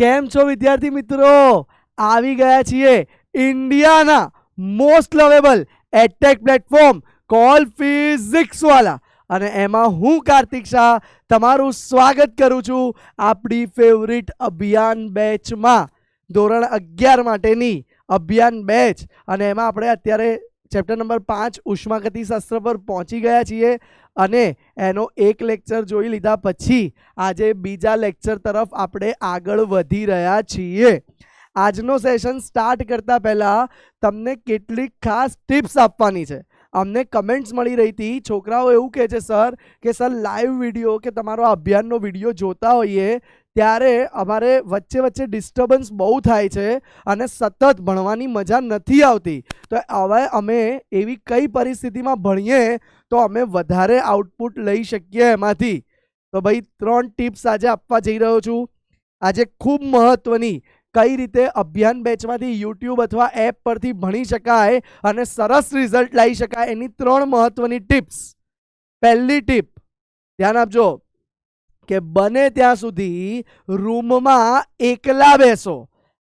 કેમ છો વિદ્યાર્થી મિત્રો? આવી ગયા છીએ ઇન્ડિયાના most lovable edtech platform call Physics Wallah, અને એમાં હું કાર્તિક શાહ તમારું સ્વાગત કરું છું આપણી ફેવરિટ અભિયાન બેચમાં, ધોરણ 11 માટેની અભિયાન બેચ. અને એમાં આપણે અત્યારે ચેપ્ટર નંબર 5 ઉષ્માગતિશાસ્ત્ર પર પહોંચી ગયા છીએ અને એનો એક લેક્ચર જોઈ લીધા પછી આજે બીજા લેક્ચર તરફ આપણે આગળ વધી રહ્યા છીએ. આજનો સેશન સ્ટાર્ટ કરતા પહેલા તમને કેટલીક ખાસ ટિપ્સ આપવાની છે. અમને કમેન્ટ્સ મળી રહી હતી, છોકરાઓ એવું કહે છે સર કે સર લાઈવ વિડીયો કે તમારો અભિયાનનો વિડીયો જોતા હોઈએ ત્યારે અમારે વચ્ચે વચ્ચે ડિસ્ટર્બન્સ બહુ થાય છે અને સતત ભણવાની મજા નથી આવતી. તો હવે અમે એવી કઈ પરિસ્થિતિમાં ભણીએ તો અમે વધારે આઉટપુટ લઈ શકીએ એમાંથી. તો ભાઈ 3 ટિપ્સ આજે આપવા જઈ રહ્યો છું. આજે ખૂબ મહત્વની, કઈ રીતે અભિયાન બેચમાંથી યુટ્યુબ અથવા એપ પરથી ભણી શકાય અને સરસ રિઝલ્ટ લાવી શકાય એની 3 મહત્વની ટિપ્સ. પહેલી ટીપ ધ્યાન આપજો કે બને ત્યાં સુધી રૂમમાં એકલા બેસો.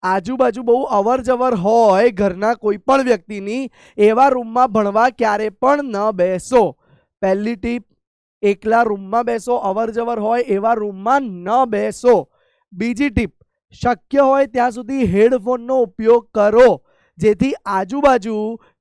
આજુબાજુ બહુ અવર જવર હોય ઘરના કોઈ પણ વ્યક્તિની, એવા રૂમમાં ભણવા ક્યારે પણ ન બેસો. પહેલી ટીપ, એકલા રૂમમાં બેસો, અવર જવર હોય એવા રૂમમાં ન બેસો. બીજી ટીપ, શક્ય હોય ત્યાં સુધી હેડફોનનો ઉપયોગ કરો, જેથી આજુબાજુ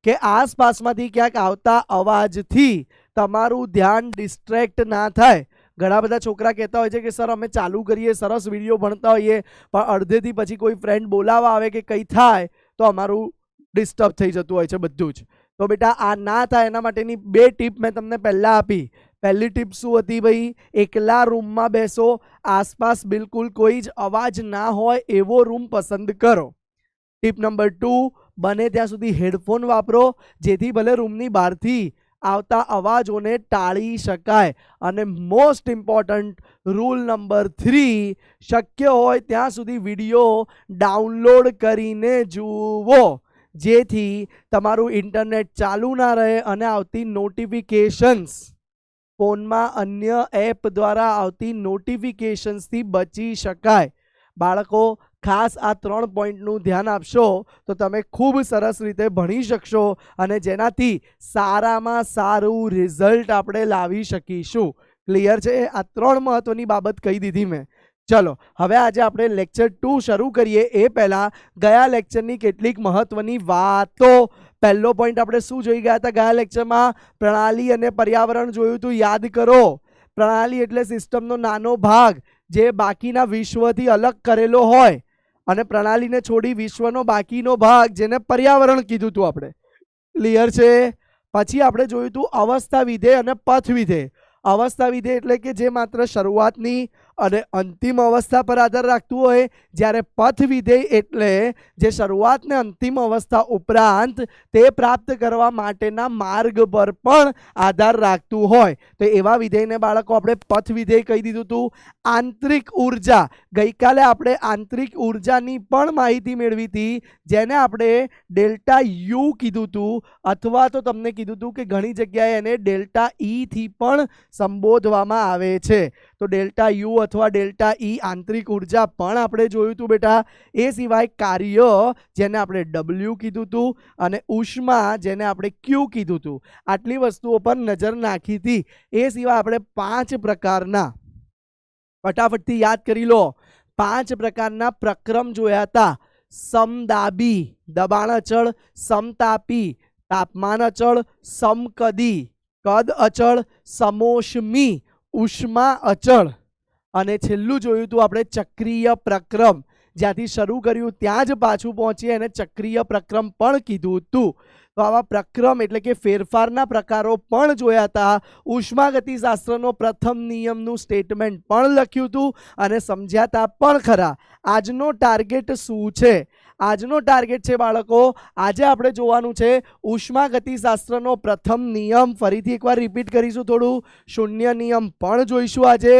કે આસપાસમાંથી ક્યાંક આવતા અવાજથી તમારું ધ્યાન ડિસ્ટ્રેક્ટ ના થાય. ઘણા બધા છોકરા કહેતા હોય છે કે સર અમે ચાલુ કરીએ, સરસ વિડીયો ભણતા હોઈએ, પણ અડધેથી પછી કોઈ ફ્રેન્ડ બોલાવવા આવે કે કંઈ થાય તો અમારું ડિસ્ટર્બ થઈ જતું હોય છે બધું જ. તો બેટા આ ના થાય એના માટેની 2 ટીપ મેં તમને પહેલાં આપી. પહેલી ટીપ શું હતી ભાઈ? એકલા રૂમમાં બેસો, આસપાસ બિલકુલ કોઈ જ અવાજ ના હોય એવો રૂમ પસંદ કરો. ટીપ નંબર 2, બને ત્યાં સુધી હેડફોન વાપરો, જેથી ભલે રૂમની બહારથી આવતા અવાજોને ટાળી શકાય. અને મોસ્ટ ઇમ્પોર્ટન્ટ રૂલ નંબર 3, શક્ય હોય ત્યાં સુધી વિડીયો ડાઉનલોડ કરીને જુઓ, જેથી તમારું ઇન્ટરનેટ ચાલુ ના રહે અને આવતી નોટિફિકેશન્સ, ફોનમાં અન્ય એપ દ્વારા આવતી નોટિફિકેશન્સથી બચી શકાય. બાળકો ખાસ આ 3 પોઈન્ટનું ધ્યાન આપશો તો તમે ખૂબ સરસ રીતે ભણી શકશો અને જેનાથી સારામાં સારું રિઝલ્ટ આપણે લાવી શકીશું. ક્લિયર છે? આ 3 મહત્વની બાબત કહી દીધી મેં. ચલો હવે આજે આપણે લેક્ચર 2 શરૂ કરીએ એ પહેલાં ગયા લેક્ચરની કેટલીક મહત્વની વાતો. પહેલો પોઈન્ટ આપણે શું જોઈ ગયા હતા ગયા લેક્ચરમાં? પ્રણાલી અને પર્યાવરણ જોયું હતું, યાદ કરો. પ્રણાલી એટલે સિસ્ટમનો નાનો ભાગ જે બાકીના વિશ્વથી અલગ કરેલો હોય, અને પ્રણાલીને છોડી વિશ્વનો બાકીનો ભાગ જેને પર્યાવરણ કીધું હતું આપણે. ક્લિયર છે? પછી આપણે જોયું હતું અવસ્થા વિધેય અને પથ વિધેય. અવસ્થા વિધેય એટલે કે જે માત્ર શરૂઆતની અને અંતિમ અવસ્થા પર આધાર રાખતું હોય, જ્યારે પથ વિધેય એટલે જે શરૂઆત ને અંતિમ અવસ્થા ઉપરાંત તે પ્રાપ્ત કરવા માટેના માર્ગ પર પણ આધાર રાખતું હોય. તો એવા વિધેયને બાળકો આપણે પથ વિધેય કહી દીધું હતું. આંતરિક ઉર્જા, ગઈકાલે આપણે આંતરિક ઉર્જાની પણ માહિતી મેળવી હતી, જેને આપણે ડેલ્ટા યુ કીધું હતું, અથવા તો તમને કીધું હતું કે ઘણી જગ્યાએ એને ડેલ્ટા ઈ થી પણ સંબોધવામાં આવે છે. તો ડેલ્ટા યુ અથવા ડેલ્ટા ઈ આંતરિક ઉર્જા પણ આપણે જોયું હતું બેટા. એ સિવાય કાર્ય જેને આપણે ડબલ્યુ કીધું હતું અને ઉષ્મા જેને આપણે ક્યુ કીધું હતું. આટલી વસ્તુઓ પર નજર નાખી હતી. એ સિવાય આપણે 5 પ્રકારના, ફટાફટથી યાદ કરી લો, 5 પ્રકારના પ્રક્રમ જોયા હતા. સમદાબી, દબાણ અચળ; સમતાપી, તાપમાન અચળ; સમકદી, કદ અચળ; સમોષ્મી, ઉષ્મા અચળ; અને છેલ્લું જોયું હતું આપણે ચક્રીય પ્રક્રમ. જ્યાંથી શરૂ કર્યું ત્યાં જ પાછું પહોંચીએ અને ચક્રીય પ્રક્રમ પણ કીધું હતું. તો આવા પ્રક્રમ એટલે કે ફેરફારના પ્રકારો પણ જોયા હતા. ઉષ્માગતિશાસ્ત્રનો પ્રથમ નિયમનું સ્ટેટમેન્ટ પણ લખ્યું હતું અને સમજ્યા હતા પણ ખરા. આજનો ટાર્ગેટ શું છે? આજનો ટાર્ગેટ છે બાળકો, આજે આપણે જોવાનું છે ઉષ્માગતિશાસ્ત્રનો પ્રથમ નિયમ. ફરીથી એકવાર રિપીટ કરીશું થોડું. શૂન્ય નિયમ પણ જોઈશું આજે.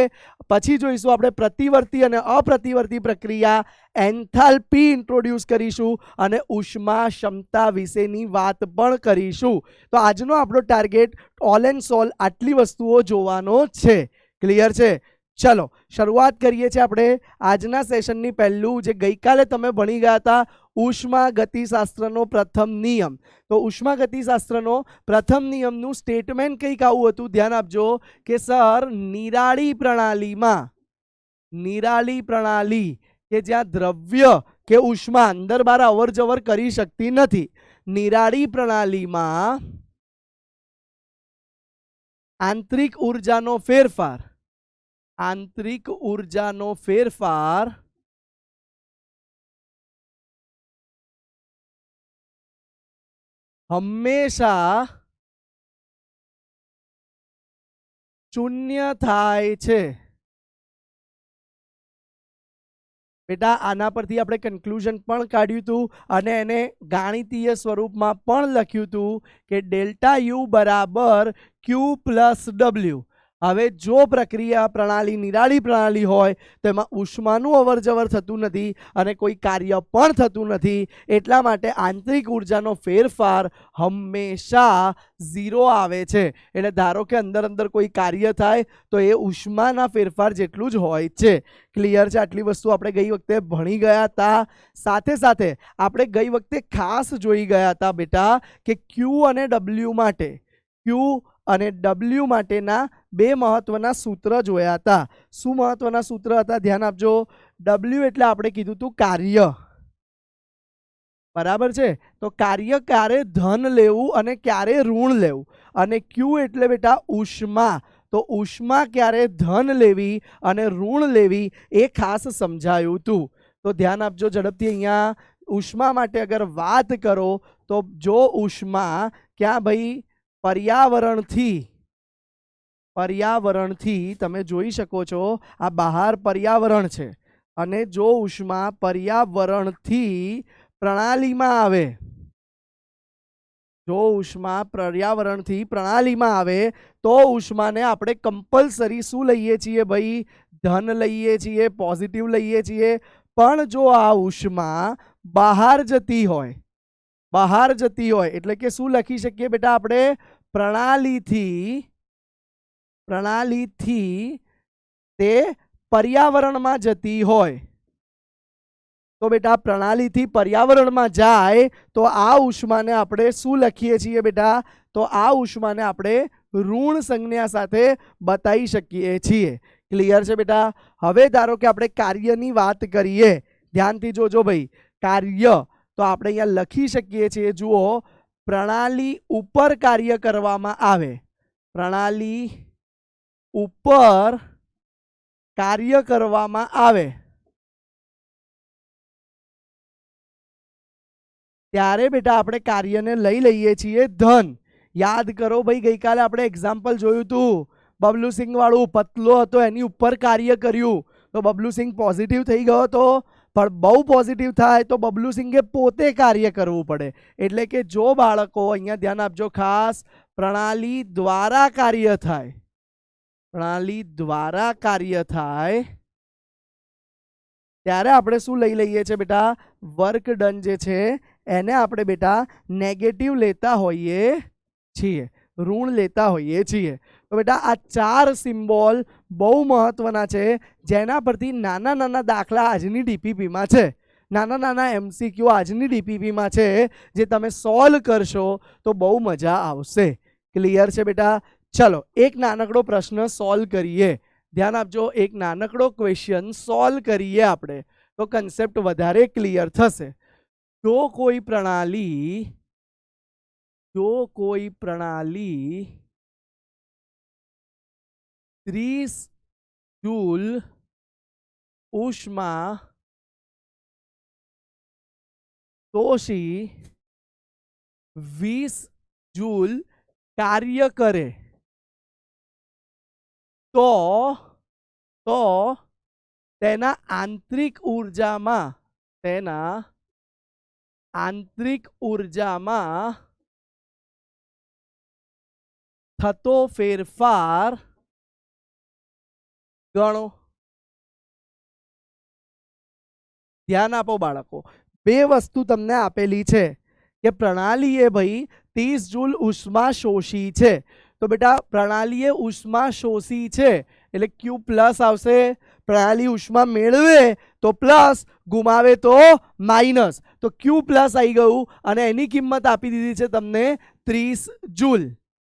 પછી જોઈશું આપણે પ્રતિવર્તી અને અપ્રતિવર્તી પ્રક્રિયા, એન્થાલ્પી ઇન્ટ્રોડ્યુસ કરીશું અને ઉષ્મા ક્ષમતા વિશેની વાત પણ કરીશું. તો આજનો આપણો ટાર્ગેટ ઓલ એન્ડ સોલ આટલી વસ્તુઓ જોવાનો છે. ક્લિયર છે? ચલો શરૂઆત કરીએ છીએ આપણે આજના સેશનની. પહેલું જે ગઈકાલે તમે ભણી ગયા હતા ઉષ્મા ગતિશાસ્ત્રનો પ્રથમ નિયમ. તો ઉષ્મા ગતિશાસ્ત્રનો પ્રથમ નિયમનું સ્ટેટમેન્ટ કંઈક આવું હતું, ધ્યાન આપજો કે સર નિરાળી પ્રણાલી કે જ્યાં દ્રવ્ય કે ઉષ્મા અંદર બહાર અવર જવર કરી શકતી નથી, નિરાળી પ્રણાલીમાં આંતરિક ઉર્જાનો ફેરફાર હંમેશા શૂન્ય થાય છે. બેટા આના પરથી આપણે કન્ક્લુઝન પણ કાઢ્યું હતું અને એને ગાણિતીય સ્વરૂપમાં પણ લખ્યું હતું કે ડેલ્ટા યુ બરાબર ક્યુ પ્લસ ડબલ્યુ. હવે જો પ્રક્રિયા પ્રણાલી નિરાળી પ્રણાલી હોય તો એમાં ઉષ્માનું અવર જવર થતું નથી અને કોઈ કાર્ય પણ થતું નથી, એટલા માટે આંતરિક ઉર્જાનો ફેરફાર હંમેશા 0 આવે છે. એટલે ધારો કે અંદર કોઈ કાર્ય થાય તો એ ઉષ્માના ફેરફાર જેટલું જ હોય છે. ક્લિયર છે? આટલી વસ્તુ આપણે ગઈ વખતે ભણી ગયા હતા. સાથે સાથે આપણે ગઈ વખતે ખાસ જોઈ ગયા હતા બેટા કે ક્યુ અને ડબલ્યુ માટેના બે મહત્વના સૂત્ર જોયા હતા. શું મહત્વના સૂત્ર હતા? ધ્યાન આપજો. ડબલ્યુ એટલે આપણે કીધું હતું કાર્ય, બરાબર છે? તો કાર્ય ક્યારે ધન લેવું અને ક્યારે ઋણ લેવું, અને ક્યુ એટલે બેટા ઉષ્મા. તો ઉષ્મા ક્યારે ધન લેવી અને ઋણ લેવી એ ખાસ સમજાયું હતું. તો ધ્યાન આપજો ઝડપથી. અહીંયા ઉષ્મા માટે અગર વાત કરો તો જો ઉષ્મા ક્યાં ભાઈ પર્યાવરણથી તમે જોઈ શકો છો આ બહાર પર્યાવરણ છે, અને જો ઉષ્મા પર્યાવરણથી પ્રણાલીમાં આવે તો ઉષ્માને આપણે કમ્પલસરી શું લઈએ છીએ ભાઈ? ધન લઈએ છીએ, પોઝિટિવ લઈએ છીએ. પણ જો આ ઉષ્મા બહાર જતી હોય એટલે કે શું લખી શકીએ બેટા આપણે? પ્રણાલીથી તે પર્યાવરણમાં જતી હોય તો બેટા પ્રણાલીથી પર્યાવરણમાં જાય તો આ ઉષ્માને આપણે શું લખીએ છીએ બેટા? તો આ ઉષ્માને આપણે ઋણ સંજ્ઞા સાથે બતાવી શકીએ છીએ. ક્લિયર છે બેટા? હવે ધારો કે આપણે કાર્યની વાત કરીએ, ધ્યાનથી જોજો ભાઈ. કાર્ય તો આપણે અહીંયા લખી શકીએ છીએ. જુઓ, પ્રણાલી ઉપર કાર્ય કરવામાં આવે, ત્યારે બેટા આપણે કાર્યને લઈ લઈએ છીએ ધન. યાદ કરો ભાઈ, ગઈકાલે આપણે એક્ઝામ્પલ જોયું હતું બબલુસિંહ વાળું. પતલો હતો, એની ઉપર કાર્ય કર્યું તો બબલુસિંહ પોઝિટિવ થઈ ગયો હતો. પણ બહુ પોઝિટિવ થાય તો બબલુસિંહે પોતે કાર્ય કરવું પડે. એટલે કે જો બાળકો અહીંયા ધ્યાન આપજો ખાસ, પ્રણાલી દ્વારા કાર્ય થાય ત્યારે આપણે શું લઈ લઈએ છીએ બેટા? વર્ક ડન જે છે એને આપણે બેટા નેગેટિવ લેતા હોઈએ છીએ, ઋણ લેતા હોઈએ છીએ. તો બેટા આ 4 સિમ્બોલ બહુ મહત્વના છે, જેના પરથી નાના દાખલા આજની ડીપીપીમાં છે, નાના એમસીક્યુ આજની ડીપીપીમાં છે, જે તમે સોલ્વ કરશો તો બહુ મજા આવશે. ક્લિયર છે બેટા? ચલો એક નાનકડો પ્રશ્ન સોલ્વ કરીએ. ધ્યાન આપજો, એક નાનકડો ક્વેશ્ચન સોલ્વ કરીએ આપણે તો કન્સેપ્ટ વધારે ક્લિયર થશે. જો કોઈ પ્રણાલી 30 જૂલ ઉષ્મા શોષી 20 જૂલ કાર્ય કરે તો તેના આંતરિક ઉર્જામાં થતો ફેરફાર ગણો. ધ્યાન આપો બાળકો, બે વસ્તુ તમને આપેલી છે કે પ્રણાલીએ ભાઈ 30 જૂલ ઉષ્મા શોષી છે. તો બેટા પ્રણાલીએ ઉષ્મા શોષી છે એટલે ક્યુ પ્લસ આવશે. પ્રણાલી ઉષ્મા મેળવે તો પ્લસ, ગુમાવે તો માઇનસ. તો ક્યુ પ્લસ આવી ગયું અને એની કિંમત આપી દીધી છે તમને 30 જૂલ.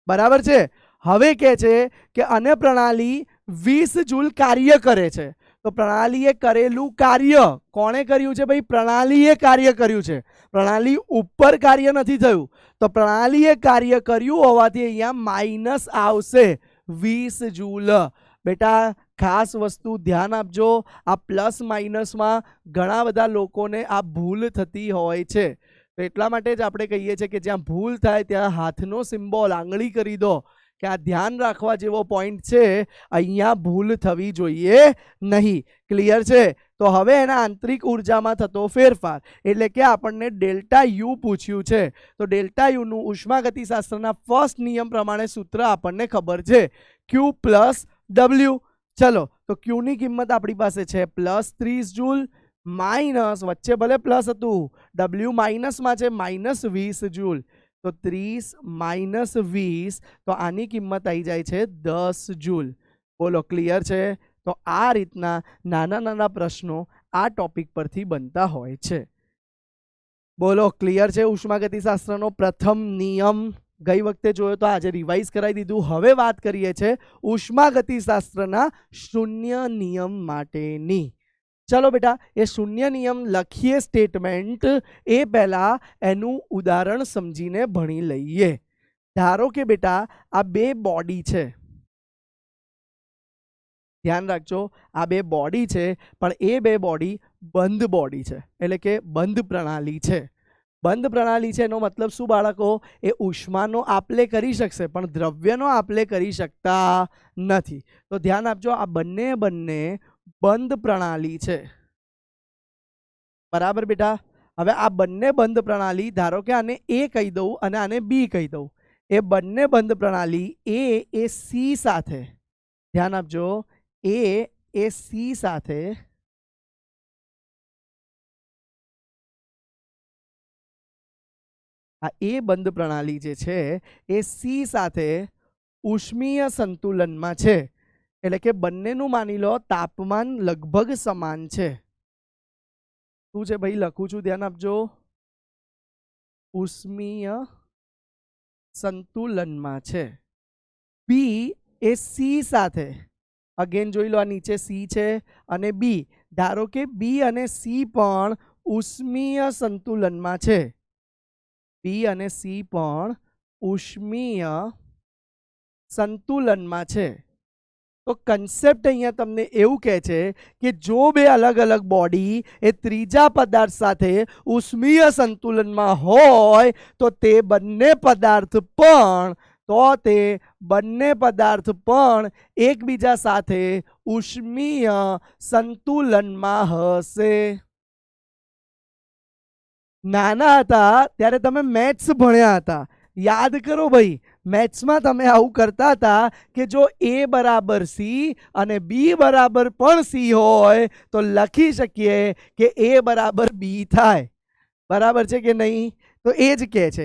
બરાબર છે. હવે કહે છે કે અન્ય પ્રણાલી 20 જૂલ કાર્ય કરે છે. તો પ્રણાલીએ કરેલું કાર્ય કોણે કર્યું છે ભાઈ? પ્રણાલીએ કાર્ય કર્યું છે. પ્રણાલી ઉપર કાર્ય નથી થયું. તો પ્રણાલીએ કાર્ય કર્યું હોવાથી અહીંયા માઇનસ આવશે 20 જૂલ. બેટા ખાસ વસ્તુ ધ્યાન આપજો, આ પ્લસ માઇનસમાં ઘણા બધા લોકોને આ ભૂલ થતી હોય છે. તો એટલા માટે જ આપણે કહીએ છીએ કે જ્યાં ભૂલ થાય ત્યાં હાથનો સિમ્બોલ આંગળી કરી દો કે આ ધ્યાન રાખવા જેવો પોઈન્ટ છે, અહીંયા ભૂલ થવી જોઈએ નહીં. ક્લિયર છે? તો હવે એના આંતરિક ઉર્જામાં થતો ફેરફાર એટલે કે આપણને ડેલ્ટા યુ પૂછ્યું છે. તો ડેલ્ટા યુનું ઉષ્માગતિશાસ્ત્રના ફર્સ્ટ નિયમ પ્રમાણે સૂત્ર આપણને ખબર છે, ક્યુ પ્લસ ડબલ્યુ. ચલો, તો ક્યુની કિંમત આપણી પાસે છે પ્લસ 30 જૂલ માઇનસ, વચ્ચે ભલે પ્લસ હતું, ડબલ્યુ માઇનસમાં છે માઇનસ 20 જૂલ. તો 30 માઇનસ 20, તો આની કિંમત આવી જાય છે 10 જૂલ. બોલો ક્લિયર છે? તો આ રીતના નાના નાના પ્રશ્નો આ ટોપિક પરથી બનતા હોય છે. બોલો ક્લિયર છે? ઉષ્માગતિશાસ્ત્રનો પ્રથમ નિયમ ગઈ વખતે જોયો તો આજે રિવાઇઝ કરાવી દીધું. હવે વાત કરીએ છીએ ઉષ્માગતિશાસ્ત્રના શૂન્ય નિયમ માટેની. ચલો બેટા, એ શૂન્ય નિયમ લખીએ સ્ટેટમેન્ટ એ પહેલા એનું ઉદાહરણ સમજીને ભણી લઈએ. ધારો કે બેટા આ બે બોડી છે, ધ્યાન રાખજો, આ બે બોડી છે, પણ એ બે બોડી બંધ બોડી છે, એટલે કે બંધ પ્રણાલી છે. બંધ પ્રણાલી છે એનો મતલબ શું બાળકો? એ ઉષ્માનો આપલે કરી શકશે પણ દ્રવ્યનો આપલે કરી શકતા નથી. તો ધ્યાન આપજો, આ બંને બંધ પ્રણાલી છે. બરાબર બેટા? હવે આ બંને બંધ પ્રણાલી, ધારો કે આને એ કહી દઉં અને આને બી કહી દઉં. એ બંને બંધ પ્રણાલી એ સી સાથે, ધ્યાન આપજો, એ સી સાથે આ એ બંધ પ્રણાલી જે છે એ સી સાથે ઉષ્મીય સંતુલનમાં છે. એટલે કે બંનેનું માની લો તાપમાન લગભગ સમાન છે. શું છે ભાઈ? લખું છું, ધ્યાન આપજો, ઉષ્મીય સંતુલનમાં છે. બી એ સી સાથે, અગેન જોઈ લો, આ નીચે સી છે અને બી, ધારો કે બી અને સી પણ ઉષ્મીય સંતુલનમાં છે. બી અને સી પણ ઉષ્મીય સંતુલનમાં છે. તો કન્સેપ્ટ અહીંયા તમને એવું કહે છે કે જો બે અલગ અલગ બોડી એ ત્રીજા પદાર્થ સાથે ઉષ્મીય સંતુલનમાં હોય તો તે બંને પદાર્થ પણ એકબીજા સાથે ઉષ્મીય સંતુલનમાં હશે. નાના હતા ત્યારે તમે મેથ્સ ભણ્યા હતા, યાદ કરો ભાઈ, મેથ્સમાં તમે આવું કરતા હતા કે જો એ બરાબર સી અને બી બરાબર પણ સી હોય તો લખી શકીએ કે એ બરાબર બી થાય. બરાબર છે કે નહીં? તો એ જ કહે છે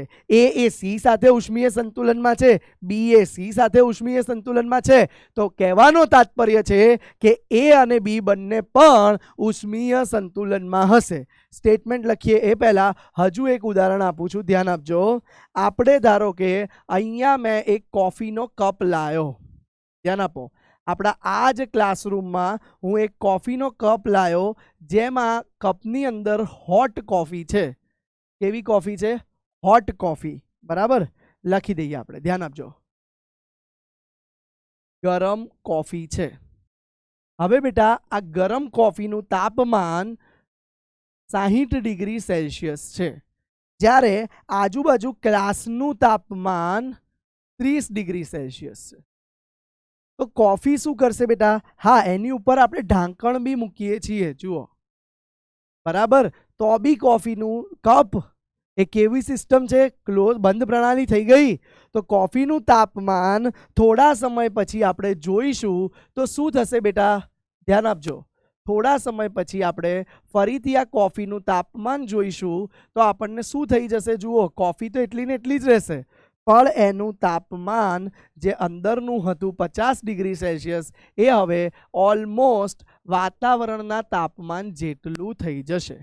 એ સી સાથે ઉષ્મીય સંતુલનમાં છે, બી એ સી સાથે ઉષ્મીય સંતુલનમાં છે. તો કહેવાનો તાત્પર્ય છે કે એ અને બી બંને પણ ઉષ્મીય સંતુલનમાં હશે. સ્ટેટમેન્ટ લખીએ એ પહેલા હજુ એક ઉદાહરણ આપું છું, ધ્યાન આપજો. આપણે ધારો કે અહીંયા મેં એક કોફીનો કપ લાવ્યો, ધ્યાન આપો, આપણા આ જ ક્લાસરૂમમાં હું એક કોફીનો કપ લાવ્યો જેમાં કપની અંદર હોટ કોફી છે. કેવી કોફી છે? Hot coffee. બરાબર? લખી દઈએ આપણે, ધ્યાન આપજો, ગરમ કોફી છે. હવે બેટા આ ગરમ કોફીનું તાપમાન 60 ડિગ્રી સેલ્સિયસ છે, જ્યારે આજુબાજુ ક્લાસનું તાપમાન 30 ડિગ્રી સેલ્સિયસ છે. તો કોફી શું કરશે બેટા? હા, એની ઉપર આપણે ઢાંકણ બી મૂકીએ છીએ, જુઓ, બરાબર? તો બી કોફીનું કપ એ કેવી સિસ્ટમ છે? ક્લોઝ, બંધ પ્રણાલી થઈ ગઈ. તો કોફીનું તાપમાન થોડા સમય પછી આપણે જોઈશું તો શું થશે બેટા? ધ્યાન આપજો, થોડા સમય પછી આપણે ફરીથી આ કોફીનું તાપમાન જોઈશું તો આપણને શું થઈ જશે? જુઓ, કોફી તો એટલી ને એટલી જ રહેશે, પણ એનું તાપમાન જે અંદરનું હતું 50°C એ હવે ઓલમોસ્ટ વાતાવરણના તાપમાન જેટલું થઈ જશે.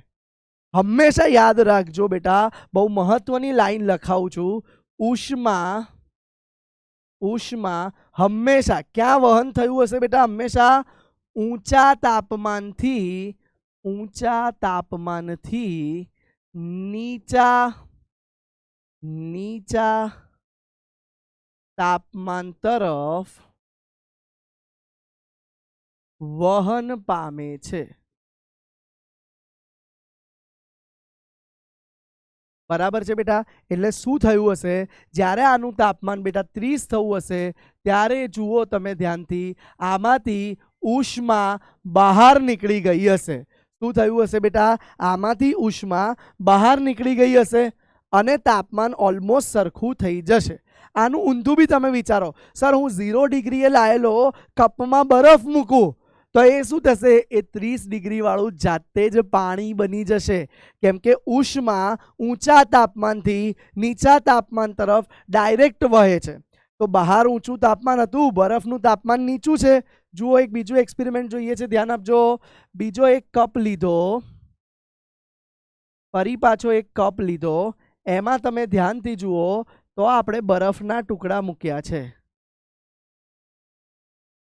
હંમેશા યાદ રાખજો બેટા, બહુ મહત્વની લાઈન લખાવું છું. ઉષ્મા હંમેશા ક્યાં વહન થયું હશે બેટા? હંમેશા ઊંચા તાપમાનથી નીચા તાપમાન તરફ વહન પામે છે. બરાબર છે બેટા? એટલે શું થયું હશે? જ્યારે આનું તાપમાન બેટા 30 થયું હશે ત્યારે જુઓ તમે ધ્યાનથી, આમાંથી ઉષ્મા બહાર નીકળી ગઈ હશે. શું થયું હશે બેટા? આમાંથી ઉષ્મા બહાર નીકળી ગઈ હશે અને તાપમાન ઓલમોસ્ટ સરખું થઈ જશે. આનું ઊંધું બી તમે વિચારો, સર હું 0°એ લાયેલો કપમાં બરફ મૂકું તો એ શું થશે? એ 30° વાળું જાતે જ પાણી બની જશે, કેમ કે ઉષ્મા ઊંચા તાપમાનથી નીચા તાપમાન તરફ ડાયરેક્ટ વહે છે. તો બહાર ઊંચું તાપમાન હતું, બરફનું તાપમાન નીચું છે. જુઓ, એક બીજું એક્સપેરિમેન્ટ જોઈએ છે, ધ્યાન આપજો. બીજો એક કપ લીધો, ફરી પાછો એક કપ લીધો, એમાં તમે ધ્યાનથી જુઓ તો આપણે બરફના ટુકડા મૂક્યા છે.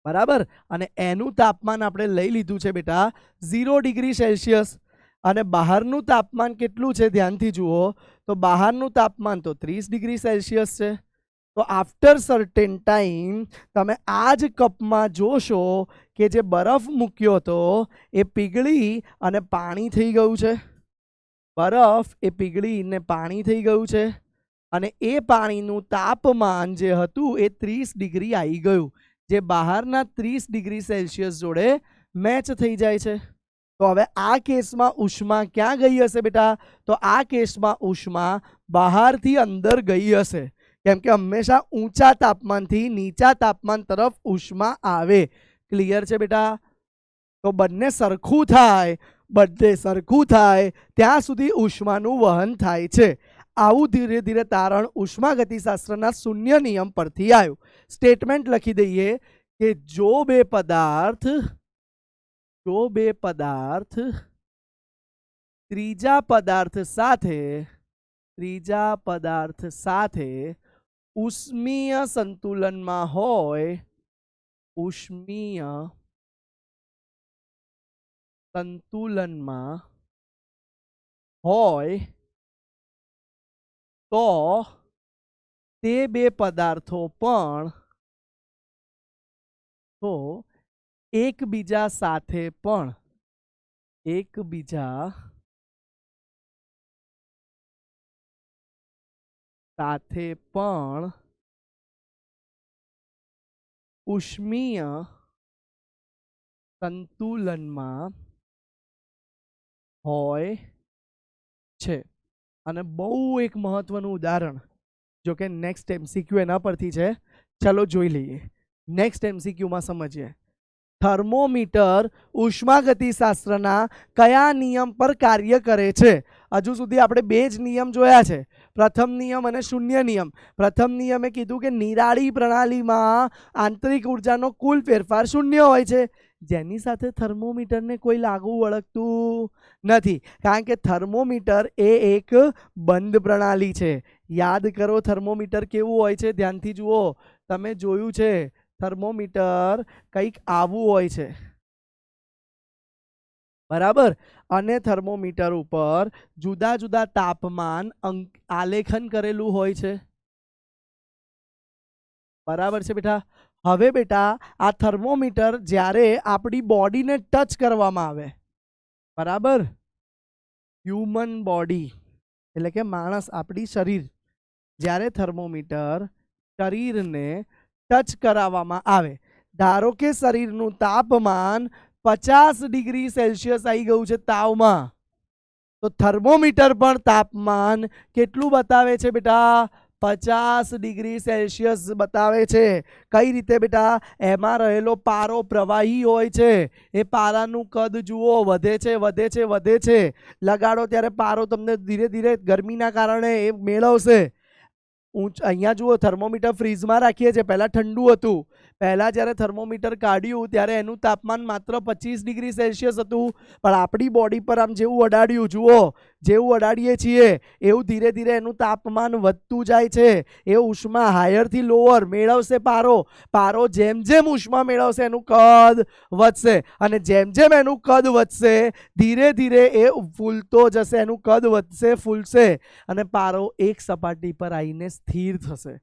બરાબર? અને એનું તાપમાન આપણે લઈ લીધું છે બેટા 0°C. અને બહારનું તાપમાન કેટલું છે? ધ્યાનથી જુઓ તો બહારનું તાપમાન તો 30°C છે. તો આફ્ટર સર્ટેન ટાઈમ તમે આ જ કપમાં જોશો કે જે બરફ મૂક્યો હતો એ પીગળી અને પાણી થઈ ગયું છે. બરફ એ પીગળીને પાણી થઈ ગયું છે અને એ પાણીનું તાપમાન જે હતું એ 30° આવી ગયું, જે બહારના 30°C જોડે મેચ થઈ જાય છે. તો હવે આ કેસમાં ઉષ્મા ક્યાં ગઈ હશે બેટા? તો આ કેસમાં ઉષ્મા બહારથી અંદર ગઈ હશે, કેમ કે હંમેશા ઊંચા તાપમાનથી નીચા તાપમાન તરફ ઉષ્મા આવે. ક્લિયર છે બેટા? તો બંને સરખું થાય ત્યાં સુધી ઉષ્માનું વહન થાય છે. આવું ધીરે ધીરે તારણ ઉષ્માગતિશાસ્ત્રના શૂન્ય નિયમ પરથી આવ્યું. સ્ટેટમેન્ટ લખી દઈએ કે જો બે પદાર્થ ત્રીજા પદાર્થ સાથે ઉષ્મીય સંતુલનમાં હોય તો તે બે પદાર્થો પણ એકબીજા સાથે ઉષ્મીય સંતુલનમાં હોય છે. અને બહુ એક મહત્વનું ઉદાહરણ, જો કે નેક્સ્ટ MCQ એના પરથી છે, ચલો જોઈ લઈએ. નેક્સ્ટ MCQમાં સમજીએ. થર્મોમીટર ઉષ્માગતિશાસ્ત્રના કયા નિયમ પર કાર્ય કરે છે? હજુ સુધી આપણે બે જ નિયમ જોયા છે, પ્રથમ નિયમ અને શૂન્ય નિયમ. પ્રથમ નિયમે કીધું કે નિરાળી પ્રણાલીમાં આંતરિક ઉર્જાનો કુલ ફેરફાર શૂન્ય હોય છે, જેની સાથે થર્મોમીટરને કોઈ લાગુ વળગતું નથી, કારણ કે થર્મોમીટર એ એક બંધ પ્રણાલી છે. યાદ કરો થર્મોમીટર કેવું હોય છે? ધ્યાનથી જુઓ, તમે જોયું છે થર્મોમીટર કંઈક આવું હોય છે. બરાબર? અને થર્મોમીટર ઉપર જુદા જુદા તાપમાન આલેખન કરેલું હોય છે. બરાબર છે બેટા? હવે બેટા આ થર્મોમીટર જ્યારે આપણી બોડીને ટચ કરવામાં આવે, બરાબર, હ્યુમન બોડી એટલે કે માણસ, આપણી શરીર, જ્યારે થર્મોમીટર શરીરને ટચ કરાવવામાં આવે, ધારો કે શરીરનું તાપમાન 50°C આવી ગયું છે તાવમાં, તો થર્મોમીટર પણ તાપમાન કેટલું બતાવે છે બેટા? 50°C બતાવે છે. કઈ રીતે બેટા? એમાં રહેલો પારો પ્રવાહી હોય છે, એ પારાનું કદ જુઓ, વધે છે. લગાડો ત્યારે પારો તમને ધીરે ધીરે ગરમીના કારણે એ મેળવશે. અહીંયા જુઓ થર્મોમીટર ફ્રીઝમાં રાખીએ છીએ, પહેલાં ઠંડુ હતું. પહેલાં જ્યારે થર્મોમીટર કાઢ્યું ત્યારે એનું તાપમાન માત્ર 25 ડિગ્રી સેલ્સિયસ હતું. પણ આપણી બોડી પર આમ જેવું અડાડ્યું, જુઓ જેવું અડાડીએ છીએ એવું ધીરે ધીરે એનું તાપમાન વધતું જાય છે. એ ઉષ્મા હાયરથી લોઅર મેળવશે પારો. પારો જેમ જેમ ઉષ્મા મેળવશે એનું કદ વધશે, અને જેમ જેમ એનું કદ વધશે ધીરે ધીરે એ ફૂલતો જશે, એનું કદ વધશે, ફૂલશે, અને પારો એક સપાટી પર આવીને સ્થિર થશે.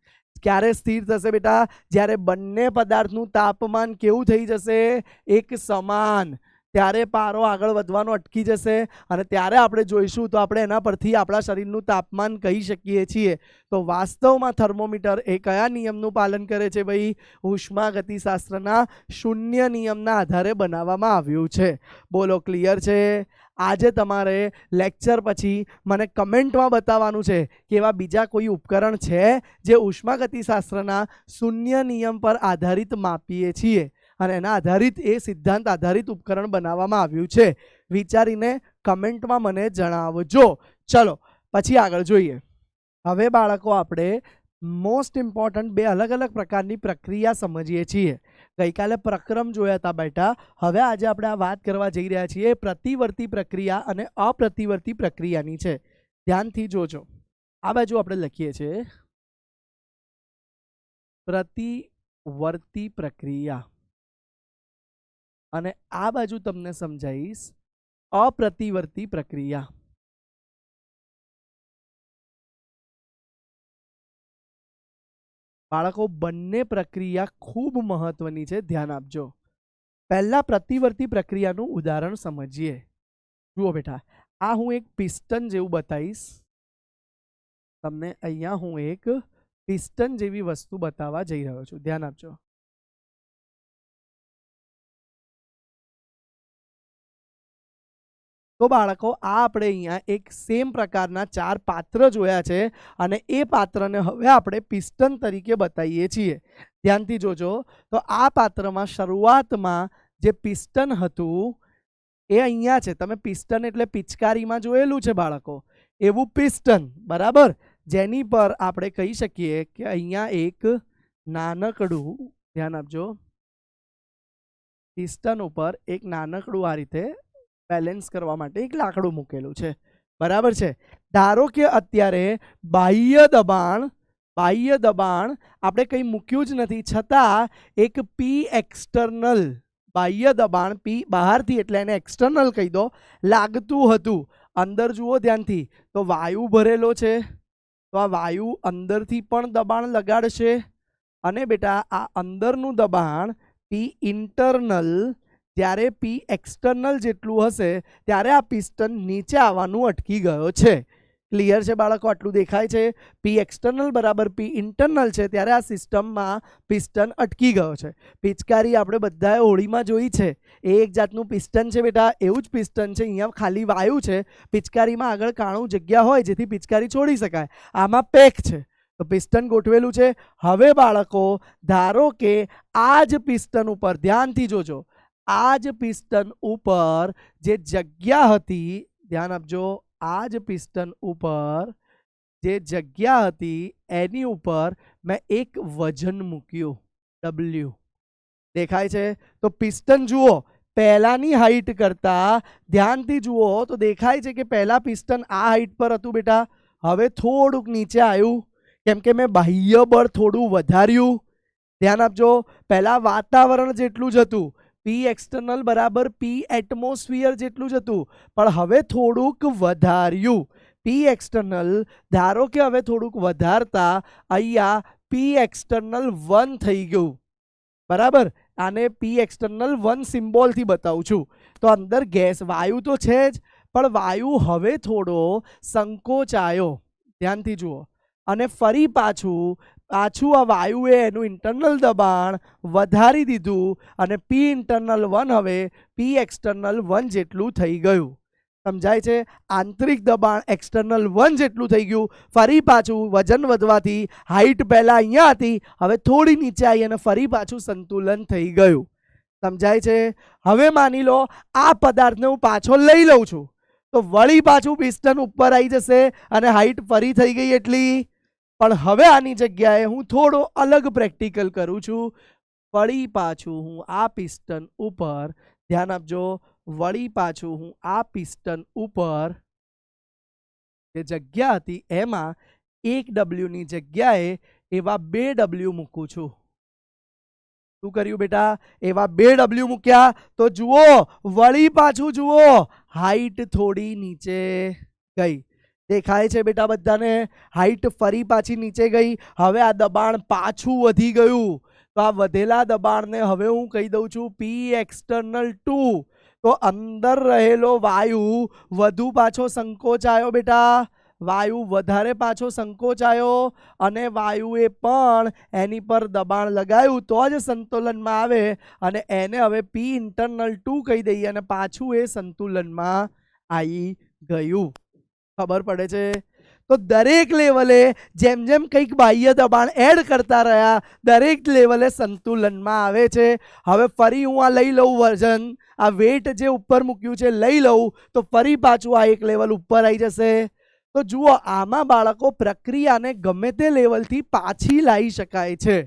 ક્યારે સ્થિર થશે બેટા? જ્યારે બંને પદાર્થનું તાપમાન કેવું થઈ જશે? એક સમાન. ત્યારે પારો આગળ વધવાનો અટકી જશે, અને ત્યારે આપણે જોઈશું તો આપણે એના પરથી આપણા શરીરનું તાપમાન કહી શકીએ છીએ. તો વાસ્તવમાં થર્મોમીટર એ કયા નિયમનું પાલન કરે છે ભાઈ? ઉષ્માગતિશાસ્ત્રના શૂન્ય નિયમના આધારે બનાવવામાં આવ્યું છે. બોલો, ક્લિયર છે? આજે તમારે લેક્ચર પછી મને કમેન્ટમાં બતાવવાનું છે કે એવા બીજા કોઈ ઉપકરણ છે જે ઉષ્માગતિશાસ્ત્રના શૂન્ય નિયમ પર આધારિત માપીએ છીએ, અને એના આધારિત એ સિદ્ધાંત આધારિત ઉપકરણ બનાવવામાં આવ્યું છે. વિચારીને કમેન્ટમાં મને જણાવજો. ચલો પછી આગળ જોઈએ. હવે બાળકો આપણે મોસ્ટ ઇમ્પોર્ટન્ટ બે અલગ અલગ પ્રકારની પ્રક્રિયા સમજીએ છીએ. ગઈકાલે પ્રક્રમ જોયા હતા બેટા. હવે આજે આપણે આ વાત કરવા જઈ રહ્યા છીએ પ્રતિવર્તી પ્રક્રિયા અને અપ્રતિવર્તી પ્રક્રિયાની છે. ધ્યાનથી જોજો. આ બાજુ આપણે લખીએ છીએ પ્રતિવર્તી પ્રક્રિયા, અને આ બાજુ તમને સમજાવીશ અપ્રતિવર્તી પ્રક્રિયા. બાળકો બંને પ્રક્રિયા ખૂબ મહત્વની છે, ધ્યાન આપજો. પહેલા પ્રતિવર્તી પ્રક્રિયાનું ઉદાહરણ સમજીએ. જુઓ બેટા, આ હું એક પિસ્ટન જેવું બતાવીશ તમને. અહીંયા હું એક પિસ્ટન જેવી વસ્તુ બતાવવા જઈ રહ્યો છું, ધ્યાન આપજો. તો બાળકો આ આપણે અહીંયા એક સેમ પ્રકારના 4 પાત્ર જોયા છે, અને એ પાત્રને હવે આપણે પિસ્ટન તરીકે બતાવીએ છીએ. ધ્યાનથી જોજો. તો આ પાત્રમાં શરૂઆતમાં જે પિસ્ટન હતું એ અહીંયા છે. તમે પિસ્ટન એટલે પિચકારીમાં જોયેલું છે બાળકો, એવું પિસ્ટન, બરાબર, જેની પર આપણે કહી શકીએ કે અહીંયા એક નાનકડું, ધ્યાન આપજો, પિસ્ટન ઉપર એક નાનકડું આ રીતે બેલેન્સ કરવા માટે એક લાકડું મૂકેલું છે, બરાબર છે. ધારો કે અત્યારે બાહ્ય દબાણ આપણે કંઈ મૂક્યું જ નથી, છતાં એક પી એક્સટર્નલ, બાહ્ય દબાણ પી બહારથી એટલે એને એક્સટર્નલ કહી દો, લાગતું હતું. અંદર જુઓ ધ્યાનથી, તો વાયુ ભરેલો છે, તો આ વાયુ અંદરથી પણ દબાણ લગાડશે, અને બેટા આ અંદરનું દબાણ પી ઇન્ટરનલ જ્યારે પી એક્સટર્નલ જેટલું હશે ત્યારે આ પિસ્ટન નીચે આવવાનું અટકી ગયો છે. ક્લિયર છે બાળકો? આટલું દેખાય છે? પી એક્સટર્નલ બરાબર પી ઇન્ટરનલ છે ત્યારે આ સિસ્ટમમાં પિસ્ટન અટકી ગયો છે. પિચકારી આપણે બધાએ હોળીમાં જોઈ છે, એ એક જાતનું પિસ્ટન છે બેટા. એવું જ પિસ્ટન છે. અહીંયા ખાલી વાયુ છે, પિચકારીમાં આગળ કાણું જગ્યા હોય જેથી પિચકારી છોડી શકાય. આમાં પેક છે, તો પિસ્ટન ગોઠવેલું છે. હવે બાળકો ધારો કે આ જ પિસ્ટન ઉપર, ધ્યાનથી જોજો, આ જ પિસ્ટન ઉપર જે જગ્યા હતી, ધ્યાન આપજો, આ જ પિસ્ટન ઉપર જે જગ્યા હતી એની ઉપર મેં એક વજન મૂક્યું, W. દેખાય છે? તો પિસ્ટન જુઓ, પહેલાની હાઈટ કરતા, ધ્યાનથી જુઓ તો દેખાય છે કે પહેલા પિસ્ટન આ હાઈટ પર હતું બેટા, હવે થોડુંક નીચે આવ્યું, કેમ કે મેં બાહ્ય બળ થોડું વધાર્યું. ધ્યાન આપજો, પહેલા વાતાવરણ જેટલું જ હતું, પી એક્સટર્નલ બરાબર પી એટમોસ્ફિયર જેટલું જ હતું, પણ હવે થોડુંક વધાર્યું. પી એક્સટર્નલ ધારો કે હવે થોડુંક વધારતા અહીંયા પી એક્સટર્નલ 1 થઈ ગયું, બરાબર. આને પી એક્સટર્નલ 1 સિમ્બોલથી બતાવું છું. તો અંદર ગેસ વાયુ તો છે જ, પણ વાયુ હવે થોડો સંકોચાયો, ધ્યાનથી જુઓ, અને ફરી પાછું આ વાયુએ એનું ઇન્ટરનલ દબાણ વધારી દીધું, અને પી ઇન્ટરનલ 1 હવે પી એક્સટર્નલ 1 જેટલું થઈ ગયું. સમજાય છે? આંતરિક દબાણ એક્સટર્નલ 1 જેટલું થઈ ગયું. ફરી પાછું વજન વધવાથી હાઈટ પહેલા અહીંયા હતી, હવે થોડી નીચે આવી અને ફરી પાછું સંતુલન થઈ ગયું. સમજાય છે? હવે માની લો આ પદાર્થને હું પાછો લઈ લઉં છું, તો વળી પાછું પિસ્ટન ઉપર આવી જશે અને હાઈટ ફરી થઈ ગઈ એટલી પણ હવે આની જગ્યાએ હું થોડો અલગ પ્રેક્ટિકલ કરું છું. વળી પાછું હું આ પિસ્ટન ઉપર, ધ્યાન આપજો, વળી પાછું હું આ પિસ્ટન ઉપર જે જગ્યા હતી એમાં 1 W ની જગ્યાએ એવા 2 W મૂકું છું. શું કર્યું બેટા? એવા 2 W મૂક્યા. તો જુઓ, વળી પાછું જુઓ, હાઈટ થોડી નીચે ગઈ. દેખાય છે બેટા બધાને? હાઈટ ફરી પાછી નીચે ગઈ. હવે આ દબાણ પાછું વધી ગયું. તો આ વધેલા દબાણને હવે હું કહી દઉં છું P external 2. તો અંદર રહેલો વાયુ વધુ પાછો સંકોચાયો બેટા. વાયુ વધારે પાછો સંકોચાયો અને વાયુએ પણ એની પર દબાણ લગાવ્યું તો જ સંતુલનમાં આવે, અને એને હવે P internal 2 કહી દઈએ અને પાછું એ સંતુલનમાં આવી ગયું. ખબર પડે છે? તો દરેક લેવલે જેમ જેમ કંઈક બાહ્ય દબાણ એડ કરતા રહ્યા, દરેક લેવલે સંતુલનમાં આવે છે. હવે ફરી હું આ લઈ લઉં વર્ઝન, આ વેટ જે ઉપર મૂક્યું છે લઈ લઉં, તો ફરી પાછું આ એક લેવલ ઉપર આવી જશે. તો જુઓ, આમાં બાળકો પ્રક્રિયાને ગમે તે લેવલથી પાછી લાવી શકાય છે.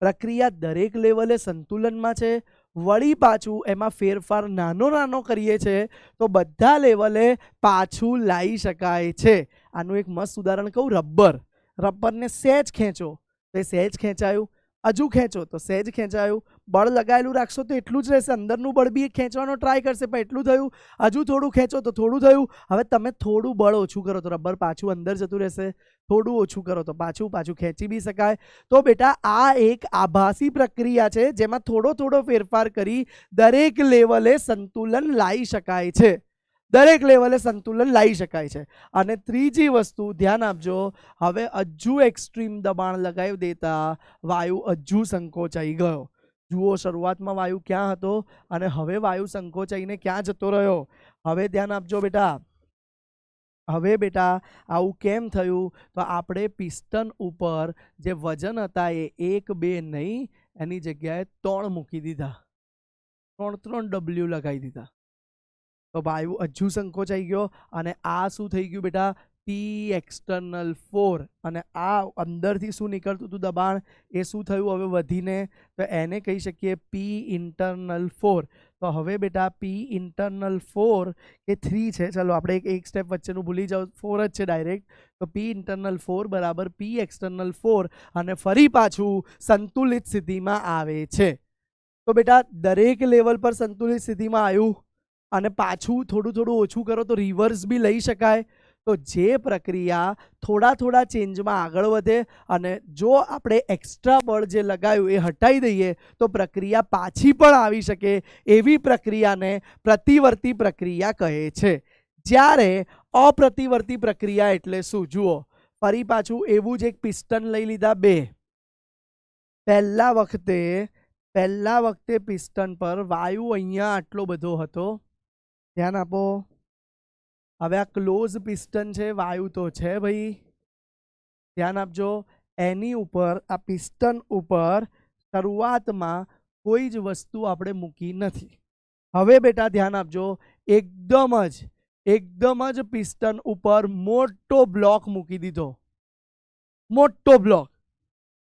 પ્રક્રિયા દરેક લેવલે સંતુલનમાં છે. વળી પાછું એમાં ફેરફાર નાનો નાનો કરીએ છે તો બધા લેવલે પાછું લાવી શકાય છે. આનું એક મસ્ત ઉદાહરણ કહું, રબરને સહેજ ખેંચો તો એ સહેજ ખેંચાયું, હજુ ખેંચો તો સહેજ ખેંચાયું, બળ લગાવેલું રાખશો તો એટલું જ રહેશે. અંદરનું બળ બી ખેંચવાનો ટ્રાય કરશે પણ એટલું થયું, હજુ થોડું ખેંચો તો થોડું થયું. હવે તમે થોડું બળ ઓછું કરો તો રબર પાછું અંદર જતું રહેશે, થોડું ઓછું કરો તો પાછું ખેંચી બી શકાય. તો બેટા આ એક આભાસી પ્રક્રિયા છે જેમાં થોડો થોડો ફેરફાર કરી દરેક લેવલે સંતુલન લાવી શકાય છે. દરેક લેવલે સંતુલન લાવી શકાય છે. અને ત્રીજી વસ્તુ ધ્યાન આપજો, હવે હજુ એક્સ્ટ્રીમ દબાણ લગાવી દેતા વાયુ હજુ સંકોચાઈ ગયો. જુઓ, શરૂઆતમાં વાયુ ક્યાં હતો અને હવે વાયુ સંકોચાઈને ક્યાં જતો રહ્યો. હવે ધ્યાન આપજો બેટા. હવે બેટા આવું કેમ થયું? તો આપણે પિસ્ટન ઉપર જે વજન હતા એ 1 2 નહીં, એની જગ્યાએ 3 મૂકી દીધા. 3 W લગાવી દીધા. તો વાયુ હજુ સંકોચાઈ ગયો અને આ શું થઈ ગયું બેટા? P external 4. અને આ અંદરથી શું નીકળતું હતું દબાણ, એ શું થયું હવે વધીને? તો એને કહી શકીએ P internal 4. તો હવે બેટા P internal 4 એ 3 છે. ચલો આપણે એક સ્ટેપ વચ્ચેનું ભૂલી જાઓ, 4 જ છે ડાયરેક્ટ. તો P internal 4 બરાબર P external 4 અને ફરી પાછું સંતુલિત સ્થિતિમાં આવે છે. તો બેટા દરેક લેવલ પર સંતુલિત સ્થિતિમાં આવ્યું અને પાછું થોડું ઓછું કરો તો રિવર્સ બી લઈ શકાય. તો જે પ્રક્રિયા થોડા ચેન્જમાં આગળ વધે અને જો આપણે એક્સ્ટ્રા બળ જે લગાવ્યું એ હટાવી દઈએ તો પ્રક્રિયા પાછી પણ આવી શકે, એવી પ્રક્રિયાને પ્રતિવર્તી પ્રક્રિયા કહે છે. જ્યારે અપ્રતિવર્તી પ્રક્રિયા એટલે શું? જુઓ, ફરી પાછું એવું જ એક પિસ્ટન લઈ લીધા 2. પહેલા વખતે પિસ્ટન પર વાયુ અહીંયા આટલો બધો હતો, ધ્યાન આપો. હવે આ ક્લોઝ પિસ્ટન છે, વાયુ તો છે ભાઈ, ધ્યાન આપજો. એની ઉપર આ પિસ્ટન ઉપર શરૂઆતમાં કોઈ જ વસ્તુ આપણે મૂકી નથી. હવે બેટા ધ્યાન આપજો, એકદમ જ પિસ્ટન ઉપર મોટો બ્લોક મૂકી દીધો, મોટો બ્લોક.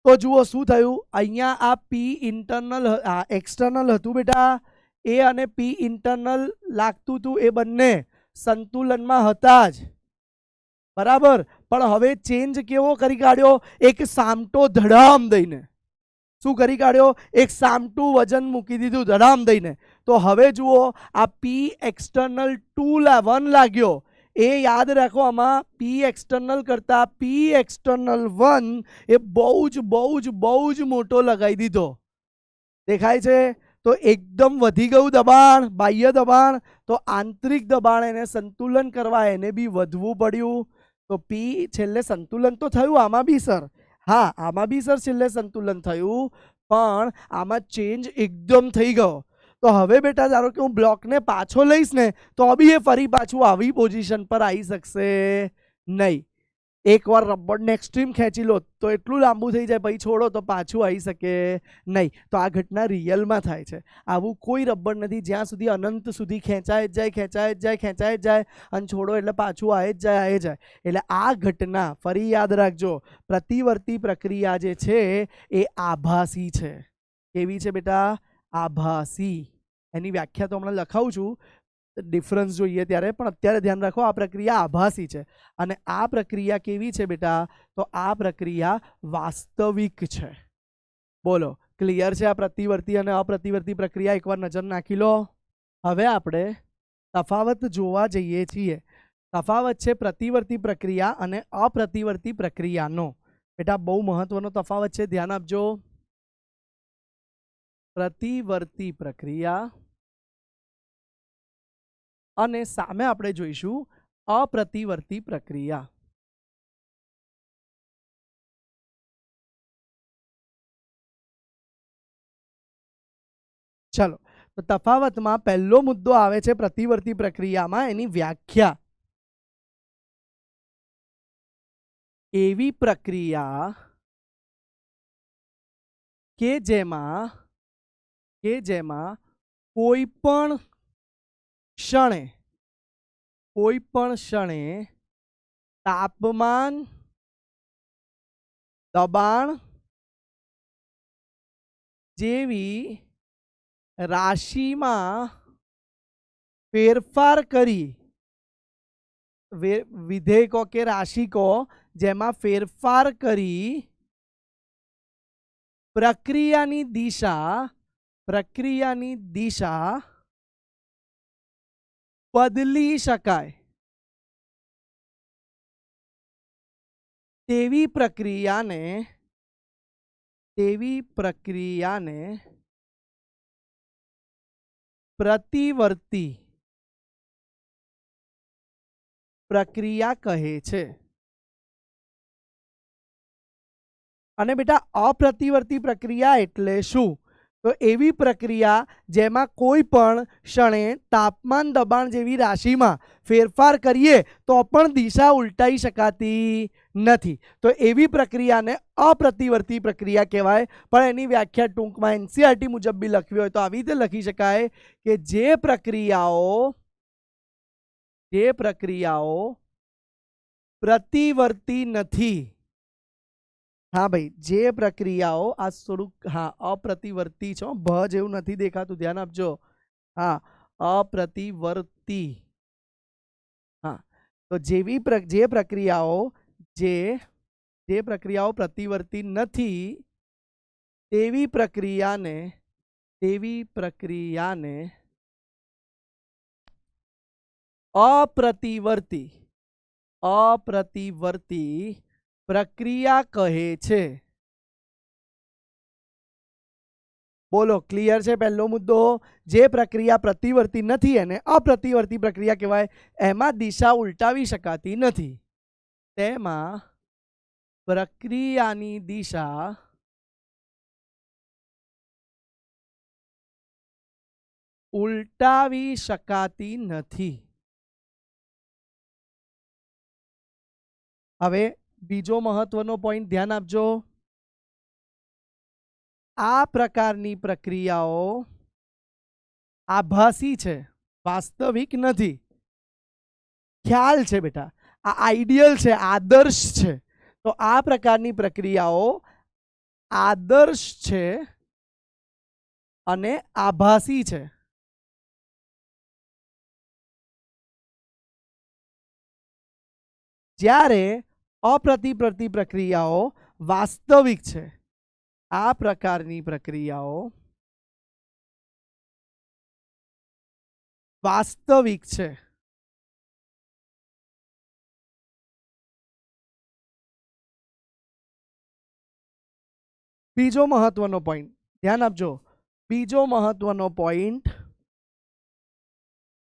તો જુઓ શું થયું, અહીંયા આ P ઇન્ટરનલ એક્સટર્નલ હતું બેટા, એ અને P ઇન્ટરનલ લાગતું હતું, એ બંને સંતુલનમાં હતા જ, બરાબર. પણ હવે ચેન્જ કેવો કરી કાઢ્યો? એક સામટો ધડામ દઈને. શું કરી કાઢ્યો? એક સામટું વજન મૂકી દીધું ધડામ દઈને. તો હવે જુઓ, આ P external 1 લાગ્યો, એ યાદ રાખો, આમાં P external કરતા P external 1 એ બહુ જ મોટો લગાવી દીધો. દેખાય છે? તો એકદમ વધી ગયું દબાણ, બાહ્ય દબાણ. તો આંતરિક દબાણ એને સંતુલન કરવા એને બી વધવું પડ્યું. તો P છેલ્લે સંતુલન તો થયું આમાં બી સર, હા આમાં બી સર છેલ્લે સંતુલન થયું, પણ આમાં ચેન્જ એકદમ થઈ ગયો. તો હવે બેટા ધારો કે હું બ્લોકને પાછો લઈશ ને તો બી એ ફરી પાછું આવી પોઝિશન પર આવી શકશે નહીં. એકવાર રબરને એક્સ્ટ્રીમ ખેંચી લો તો એટલું લાંબુ થઈ જાય, પછી છોડો તો પાછું આવી શકે નહીં. તો આ ઘટના રિયલમાં થાય છે. આવું કોઈ રબર નથી જ્યાં સુધી અનંત સુધી ખેંચાય જ જાય, ખેંચાય જ જાય, ખેંચાય જ જાય, અને છોડો એટલે પાછું આવે જ જાય, આવે જાય. એટલે આ ઘટના ફરી યાદ રાખજો, પ્રતિવર્તી પ્રક્રિયા જે છે એ આભાસી છે. કેવી છે બેટા? આભાસી. એની વ્યાખ્યા તો હમણાં લખાવું છું, ડિફરન્સ જોઈએ ત્યારે, પણ અત્યારે ધ્યાન રાખો આ પ્રક્રિયા આભાસી છે. અને આ પ્રક્રિયા કેવી છે બેટા? તો આ પ્રક્રિયા વાસ્તવિક છે. બોલો, ક્લિયર છે આ પ્રતિવર્તી અને અપ્રતિવર્તી પ્રક્રિયા? એકવાર નજર નાખી લો. હવે આપણે તફાવત જોવા જઈએ છીએ. તફાવત છે પ્રતિવર્તી પ્રક્રિયા અને અપ્રતિવર્તી પ્રક્રિયાનો. બેટા બહુ મહત્વનો તફાવત છે, ધ્યાન આપજો. પ્રતિવર્તી પ્રક્રિયા અને સામે આપણે જોઈશું અપ્રતિવર્તી પ્રક્રિયા. ચલો, તો તફાવતમાં પહેલો મુદ્દો આવે છે પ્રતિવર્તી પ્રક્રિયામાં એની વ્યાખ્યા. એવી પ્રક્રિયા કે જેમાં કોઈ પણ ક્ષણે તાપમાન, દબાણ જેવી રાશિમાં ફેરફાર કરી, વિધેયકો કે રાશિકો જેમાં ફેરફાર કરી પ્રક્રિયાની દિશા બદલી શકાય તેવી પ્રક્રિયાને પ્રતિવર્તી પ્રક્રિયા કહે છે. અને બેટા અપ્રતિવર્તી પ્રક્રિયા એટલે શું? તો એવી પ્રક્રિયા જેમાં કોઈ પણ ક્ષણે તાપમાન, દબાણ જેવી રાશિમાં ફેરફાર કરીએ તો પણ દિશા ઉલટાઈ શકાતી નથી. તો એવી પ્રક્રિયાને અપ્રતિવર્તી પ્રક્રિયા કહેવાય. પણ એની વ્યાખ્યા ટૂંકમાં એનસીઈઆરટી મુજબ બી લખવી હોય તો આવી રીતે લખી શકાય કે જે પ્રક્રિયાઓ પ્રતિવર્તી નથી. હા ભાઈ, જે પ્રક્રિયાઓ આ થોડુંક અપ્રતિવર્તી છે, ભ જેવું નથી દેખાતું, ધ્યાન આપજો. હા, અપ્રતિવર્તી. હા, તો જે પ્રક્રિયાઓ પ્રતિવર્તી નથી તેવી પ્રક્રિયાને અપ્રતિવર્તી પ્રક્રિયા કહે છે. બોલો, ક્લિયર છે પહેલો મુદ્દો? જે પ્રક્રિયા પ્રતિવર્તી નથી એને અપ્રતિવર્તી પ્રક્રિયા કહેવાય. એમાં દિશા ઉલટાવી શકાતી નથી, તેમાં પ્રક્રિયાની દિશા ઉલટાવી શકાતી નથી. હવે બીજો મહત્વનો પોઈન્ટ ધ્યાન આપજો. આ પ્રકારની પ્રક્રિયાઓ આભાસી છે, વાસ્તવિક નથી. ખ્યાલ છે બેટા, આ આઈડિયલ છે, આદર્શ છે. તો આ પ્રકારની પ્રક્રિયાઓ આદર્શ છે અને આભાસી છે. જ્યારે અપ્રતિવર્તી પ્રક્રિયાઓ વાસ્તવિક છે. આ પ્રકારની પ્રક્રિયાઓ વાસ્તવિક છે. બીજો મહત્વનો પોઈન્ટ ધ્યાન આપજો. બીજો મહત્વનો પોઈન્ટ,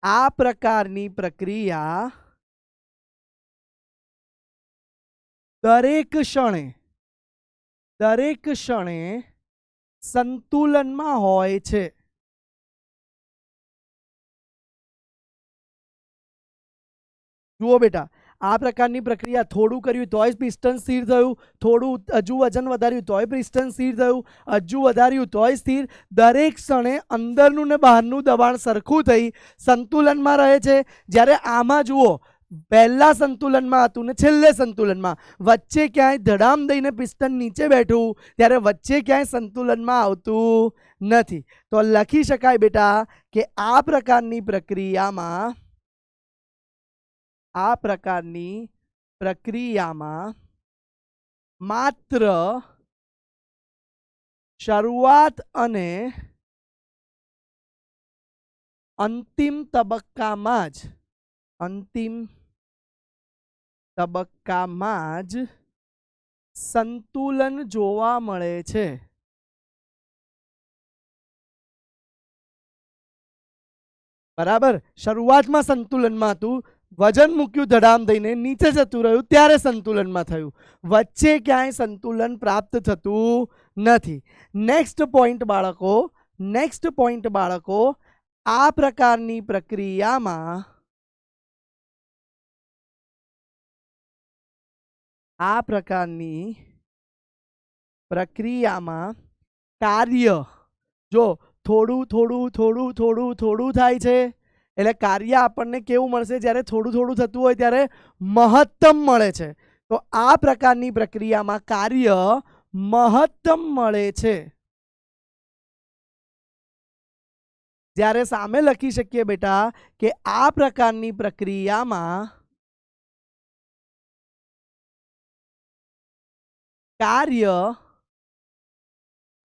આ પ્રકારની પ્રક્રિયા દરેક ક્ષણે સંતુલનમાં હોય છે. જુઓ બેટા, આ પ્રકારની પ્રક્રિયા થોડું કર્યું તોય પિસ્ટન સ્થિર થયું, થોડું હજુ વજન વધાર્યું તોય પિસ્ટન સ્થિર થયું, હજુ વધાર્યું તોય સ્થિર. દરેક ક્ષણે અંદરનું ને બહારનું દબાણ સરખું થઈ સંતુલનમાં રહે છે. જ્યારે આમાં જુઓ, પહેલા સંતુલનમાં હતું ને છેલ્લે સંતુલનમાં, વચ્ચે ક્યાંય ધડામ દઈને પિસ્ટન નીચે બેઠું ત્યારે વચ્ચે ક્યાંય સંતુલનમાં આવતું નથી. તો લખી શકાય બેટા કે આ પ્રકારની પ્રક્રિયામાં માત્ર શરૂઆત અને અંતિમ તબક્કામાં જ સંતુલન જોવા મળે છે. બરાબર, શરૂઆતમાં સંતુલનમાં હતું, વજન મૂક્યું ધડામ દઈને નીચે જતું રહ્યું ત્યારે સંતુલનમાં થયું, વચ્ચે ક્યાંય સંતુલન પ્રાપ્ત થતું નથી. નેક્સ્ટ પોઈન્ટ બાળકો, આ પ્રકારની પ્રક્રિયામાં કાર્ય, જો થોડું થાય છે એટલે કાર્ય આપણને કેવું મળશે? જ્યારે થોડું થતું હોય ત્યારે મહત્તમ મળે છે. તો આ પ્રકારની પ્રક્રિયામાં કાર્ય મહત્તમ મળે છે. જ્યારે સામે લખી શકીએ બેટા કે આ પ્રકારની પ્રક્રિયામાં કાર્ય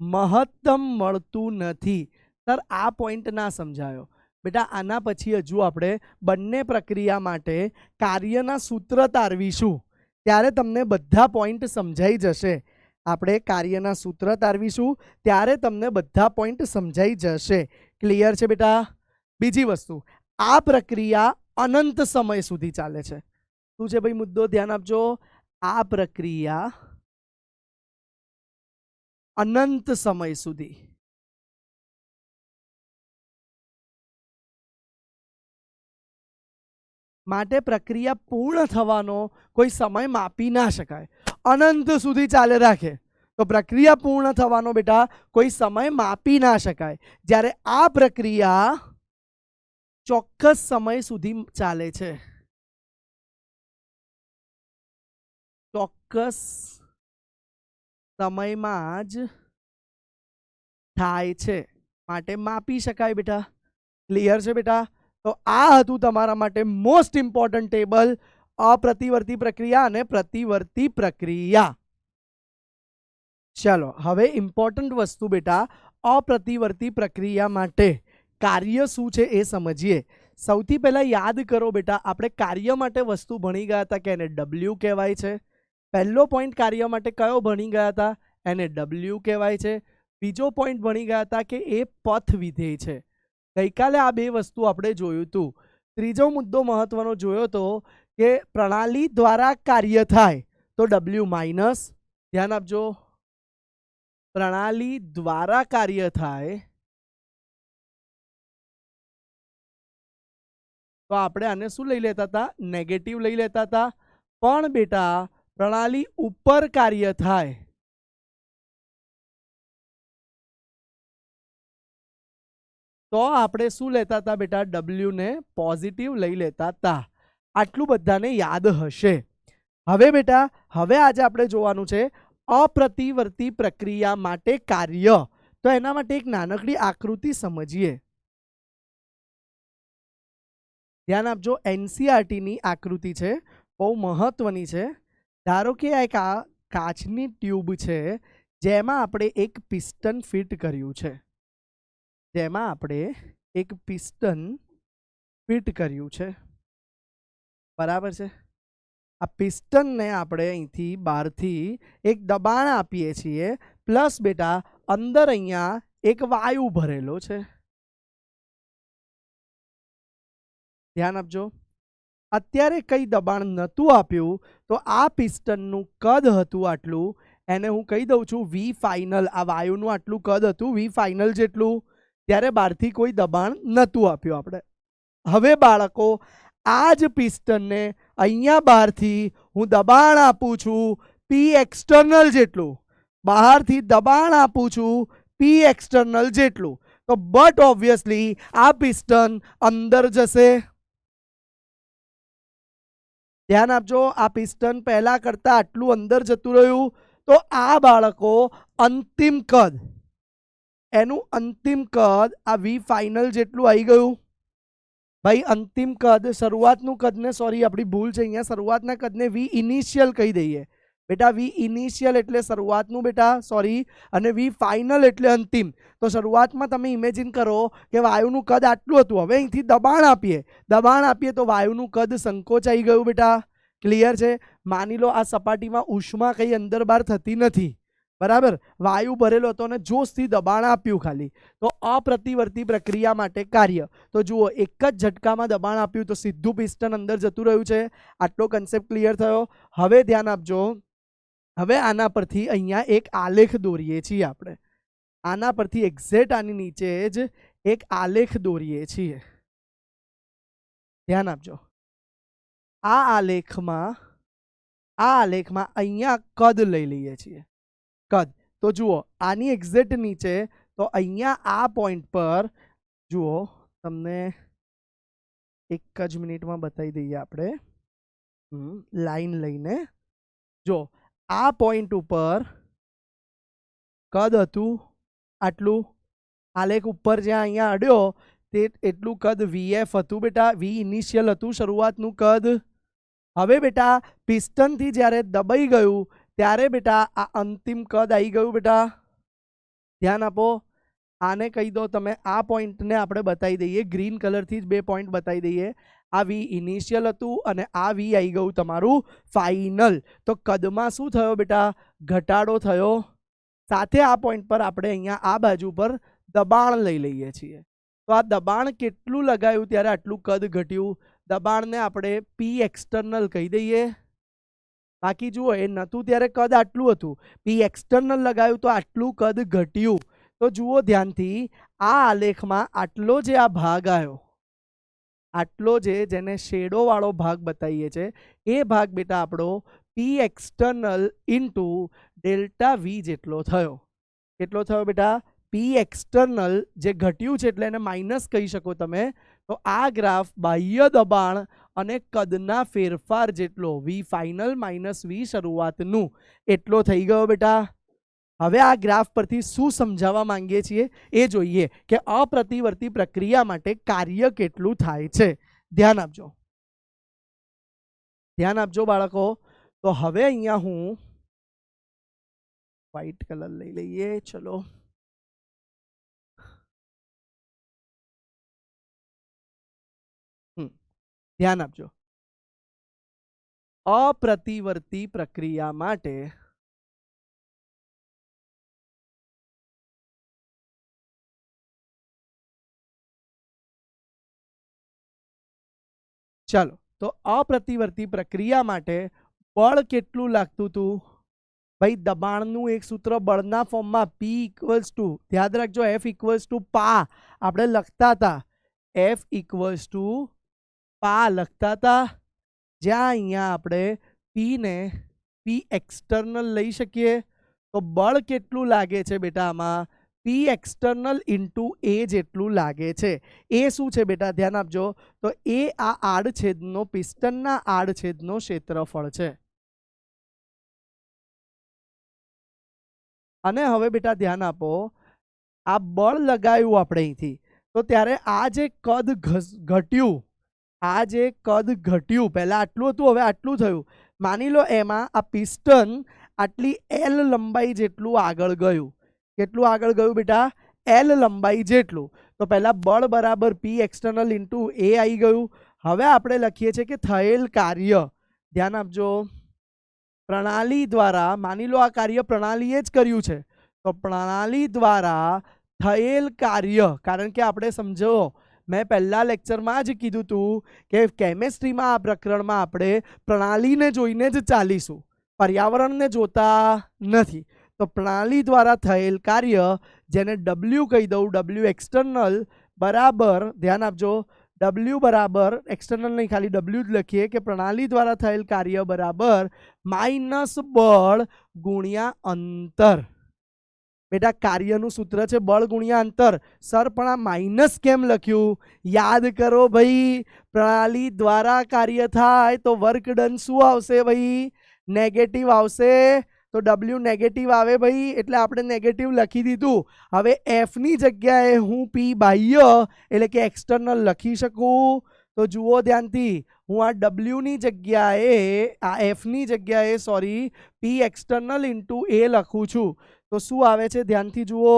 મહત્તમ મળતું નથી. સર આ પોઈન્ટ ના સમજાયો બેટા. આના પછી હજુ આપણે બંને પ્રક્રિયા માટે કાર્યના સૂત્ર તારવીશું ત્યારે તમને બધા પોઈન્ટ સમજાઈ જશે. આપણે કાર્યના સૂત્ર તારવીશું ત્યારે તમને બધા પોઈન્ટ સમજાઈ જશે. ક્લિયર છે બેટા? બીજી વસ્તુ, આ પ્રક્રિયા અનંત સમય સુધી ચાલે છે. શું છે ભાઈ મુદ્દો? ધ્યાન આપજો. આ પ્રક્રિયા અનંત સમય સુધી માટે પ્રક્રિયા પૂર્ણ થવાનો કોઈ સમય માપી ના શકાય. અનંત સુધી ચાલે રાખે તો પ્રક્રિયા પૂર્ણ થવાનો બેટા કોઈ સમય માપી ના શકાય. જ્યારે આ પ્રક્રિયા ચોક્કસ સમય સુધી ચાલે છે, ચોક્કસ સમયમાં જ થાય છે માટે માપી શકાય બેટા. ક્લિયર છે બેટા? તો આ હતું તમારા માટે મોસ્ટ ઇમ્પોર્ટન્ટ ટેબલ, અપ્રતિવર્તી પ્રક્રિયા અને પ્રતિવર્તી પ્રક્રિયા. ચલો હવે ઇમ્પોર્ટન્ટ વસ્તુ બેટા, અપ્રતિવર્તી પ્રક્રિયા માટે કાર્ય શું છે એ સમજીએ. સૌથી પહેલા યાદ કરો બેટા, આપણે કાર્ય માટે વસ્તુ ભણી ગયા હતા કે એને W કહેવાય છે. પહેલો પોઈન્ટ કાર્ય માટે કયો ભણી ગયા હતા? એને W કહેવાય છે. બીજો પોઈન્ટ ભણી ગયા હતા કે એ પથ વિધેય છે. ગઈકાલે આ બે વસ્તુ આપણે જોયું હતું. ત્રીજો મુદ્દો મહત્વનો જોયો તો કે પ્રણાલી દ્વારા કાર્ય થાય તો W માઇનસ. ધ્યાન આપજો, પ્રણાલી દ્વારા કાર્ય થાય તો આપણે આને શું લઈ લેતા હતા? નેગેટિવ લઈ લેતા હતા. પણ બેટા પ્રણાલી ઉપર કાર્ય થાય તો આપણે શું લેતા હતા બેટા? W ને પોઝિટિવ લઈ લેતા હતા. આટલું બધાને યાદ હશે. હવે બેટા હવે આજે આપણે જોવાનું છે અપ્રતિવર્તી પ્રક્રિયા માટે કાર્ય. તો એના માટે એક નાનકડી આકૃતિ સમજીએ. ધ્યાન આપજો, NCERT ની આકૃતિ છે, બહુ મહત્વની છે. ધારો કે આ એક કાચની ટ્યુબ છે જેમાં આપણે એક પિસ્ટન ફિટ કર્યું છે. બરાબર છે. આ પિસ્ટનને આપણે અહીંથી બહારથી એક દબાણ આપીએ છીએ, પ્લસ બેટા અંદર અહીંયા એક વાયુ ભરેલો છે. ધ્યાન આપજો. અત્યારે કઈ દબાણ નહોતું આપ્યું તો આ પિસ્ટનનું કદ હતું આટલું, એને હું કહી દઉં છું V ફાઇનલ. આ વાયુનું આટલું કદ હતું V ફાઇનલ જેટલું, ત્યારે બહારથી કોઈ દબાણ નહોતું આપ્યું આપણે. હવે બાળકો આ જ પિસ્ટનને અહીંયા બહારથી હું દબાણ આપું છું પી એક્સટર્નલ જેટલું, બહારથી દબાણ આપું છું પી એક્સટર્નલ જેટલું, તો બટ ઓબ્વિયસલી આ પિસ્ટન અંદર જશે. ધ્યાન આપજો, આ પિસ્ટન પહેલા કરતા આટલું અંદર જતું રહ્યું, તો આ બાળકો અંતિમ કદ, એનું અંતિમ કદ આ વી ફાઇનલ જેટલું આવી ગયું. ભાઈ અંતિમ કદ, શરૂઆતનું કદને, સોરી આપણી ભૂલ છે અહીંયા, શરૂઆતના કદને વી ઇનિશિયલ કહી દઈએ બેટા. વી ઇનિશિયલ એટલે શરૂઆતનું બેટા, સોરી, અને વી ફાઇનલ એટલે અંતિમ. તો શરૂઆતમાં તમે ઇમેજિન કરો કે વાયુનું કદ આટલું હતું, હવે અહીંથી દબાણ આપીએ તો વાયુનું કદ સંકોચાઈ ગયું બેટા. ક્લિયર છે? માની લો આ સપાટીમાં ઉષ્મા કંઈ અંદર બહાર થતી નથી, બરાબર, વાયુ ભરેલો હતો અને જોશથી દબાણ આપ્યું ખાલી, તો અપ્રતિવર્તી પ્રક્રિયા માટે કાર્ય. તો જુઓ, એક જ ઝટકામાં દબાણ આપ્યું તો સીધું પિસ્ટન અંદર જતું રહ્યું છે. આટલો કન્સેપ્ટ ક્લિયર થયો. હવે ધ્યાન આપજો, હવે આના પરથી અહીંયા એક આલેખ દોરીએ છીએ આપણે. આના પરથી એક્ઝેક્ટ આની નીચે જ એક આલેખ દોરીએ છીએ. ધ્યાન આપજો, આ આલેખમાં અહીંયા કદ લઈ લઈએ છીએ, કદ. તો જુઓ, આની એક્ઝેક્ટ નીચે, તો અહીંયા આ પોઈન્ટ પર જુઓ, તમને એક જ મિનિટમાં બતાવી દઈએ આપણે લાઈન લઈને. જો આ પોઈન્ટ ઉપર કદ હતું આટલું, આલેખ ઉપર જ્યાં અહીંયા અડ્યો તે એટલું કદ વીએફ હતું બેટા, વી ઇનિશિયલ હતું શરૂઆતનું કદ. હવે બેટા પિસ્ટનથી જ્યારે દબાઈ ગયું ત્યારે બેટા આ અંતિમ કદ આવી ગયું બેટા. ધ્યાન આપો, આને કહી દો તમે, આ પોઈન્ટને આપણે બતાવી દઈએ, ગ્રીન કલરથી જ બે પોઈન્ટ બતાવી દઈએ. આ વી ઇનિશિયલ હતું અને આ વી આવી ગયું તમારું ફાઇનલ. તો કદમાં શું થયો બેટા? ઘટાડો થયો. સાથે આ પોઈન્ટ પર આપણે અહીંયા આ બાજુ પર દબાણ લઈ લઈએ છીએ. તો આ દબાણ કેટલું લગાવ્યું ત્યારે આટલું કદ ઘટ્યું? દબાણને આપણે પી એક્સટર્નલ કહી દઈએ. બાકી જુઓ, એ નહોતું ત્યારે કદ આટલું હતું, પી એક્સટર્નલ લગાવ્યું તો આટલું કદ ઘટ્યું. તો જુઓ ધ્યાનથી, આ આલેખમાં આટલો જે આ ભાગ આવ્યો, આટલો જેને શેડો વાળો ભાગ બતાવીએ છે, એ ભાગ બેટા આપણો P external into delta V જેટલો થયો. કેટલો થયો બેટા? પી એક્સટર્નલ જે ઘટ્યું છે એટલે એને માઇનસ કહી શકો તમે. તો આ ગ્રાફ બાહ્ય દબાણ અને કદના ફેરફાર જેટલો, વી ફાઇનલ માઇનસ વી શરૂઆતનું, એટલો થઈ ગયો બેટા. હવે આ ગ્રાફ પરથી શું સમજાવવા માંગીએ છીએ એ જોઈએ કે અપ્રતિવર્તી પ્રક્રિયા માટે કાર્ય કેટલું થાય છે. ધ્યાન આપજો, ધ્યાન આપજો બાળકો. તો હવે અહીંયા હું વ્હાઈટ કલર લઈ લઈએ, ચલો. ધ્યાન આપજો, અપ્રતિવર્તી પ્રક્રિયા માટે ચાલો, તો અપ્રતિવર્તી પ્રક્રિયા માટે બળ કેટલું લાગતું હતું? ભાઈ દબાણનું એક સૂત્ર બળના ફોર્મમાં પી ઇક્વલ્સ ટુ, યાદ રાખજો, એફ ઇક્વલ્સ ટુ પા આપણે લખતા હતા, એફ ઇક્વલ્સ ટુ પા લખતા હતા. જ્યાં અહીંયા આપણે પી ને પી એક્સટર્નલ લઈ શકીએ. તો બળ કેટલું લાગે છે બેટા? આમાં પી એક્સટર્નલ ઇન્ટુ એ જેટલું લાગે છે. એ શું છે બેટા? ધ્યાન આપજો, તો એ આ આડછેદનો, પિસ્ટનના આડછેદનો ક્ષેત્રફળ છે. અને હવે બેટા ધ્યાન આપો, આ બળ લગાવ્યું આપણે અહીંથી, તો ત્યારે આ જે કદ ઘટ્યું, આ જે કદ ઘટ્યું, પહેલા આટલું હતું હવે આટલું થયું. માની લો એમાં આ પિસ્ટન આટલી એલ લંબાઈ જેટલું આગળ ગયું. કેટલું આગળ ગયું બેટા? એલ લંબાઈ જેટલું. તો પહેલા બળ બરાબર પી એક્સટર્નલ ઇન્ટુ એ આવી ગયું. હવે આપણે લખીએ છીએ કે થયેલ કાર્ય, ધ્યાન આપજો, પ્રણાલી દ્વારા, માની લો આ કાર્ય પ્રણાલીએ જ કર્યું છે, તો પ્રણાલી દ્વારા થયેલ કાર્ય, કારણ કે આપણે સમજો, મેં પહેલા લેક્ચરમાં જ કીધું હતું કે કેમેસ્ટ્રીમાં આ પ્રકરણમાં આપણે પ્રણાલીને જોઈને જ ચાલીશું, પર્યાવરણને જોતા નથી. તો પ્રણાલી દ્વારા થયેલ કાર્ય, જેને ડબલ્યુ કહી દઉં, ડબલ્યુ એક્સટર્નલ બરાબર, ધ્યાન આપજો, ડબલ્યુ બરાબર એક્સટર્નલ નહીં, ખાલી ડબલ્યુ જ લખીએ કે પ્રણાલી દ્વારા થયેલ કાર્ય બરાબર માઇનસ બળ ગુણ્યા અંતર. બેટા કાર્યનું સૂત્ર છે બળ ગુણ્યા અંતર. સર પણ આ માઇનસ કેમ લખ્યું? યાદ કરો ભાઈ, પ્રણાલી દ્વારા કાર્ય થાય તો વર્ક ડન શું આવશે ભાઈ? નેગેટિવ આવશે. તો ડબલ્યુ નેગેટિવ આવે ભાઈ, એટલે આપણે નેગેટિવ લખી દીધું. હવે એફ ની જગ્યાએ હું પી બાહ્ય એટલે કે એક્સટર્નલ લખી શકું. તો જુઓ ધ્યાનથી, હું આ ડબલ્યુ ની જગ્યાએ, આ એફ ની જગ્યાએ સોરી પી એક્સટર્નલ ઇન્ટુ એ લખું છું. તો શું આવે છે ધ્યાનથી જુઓ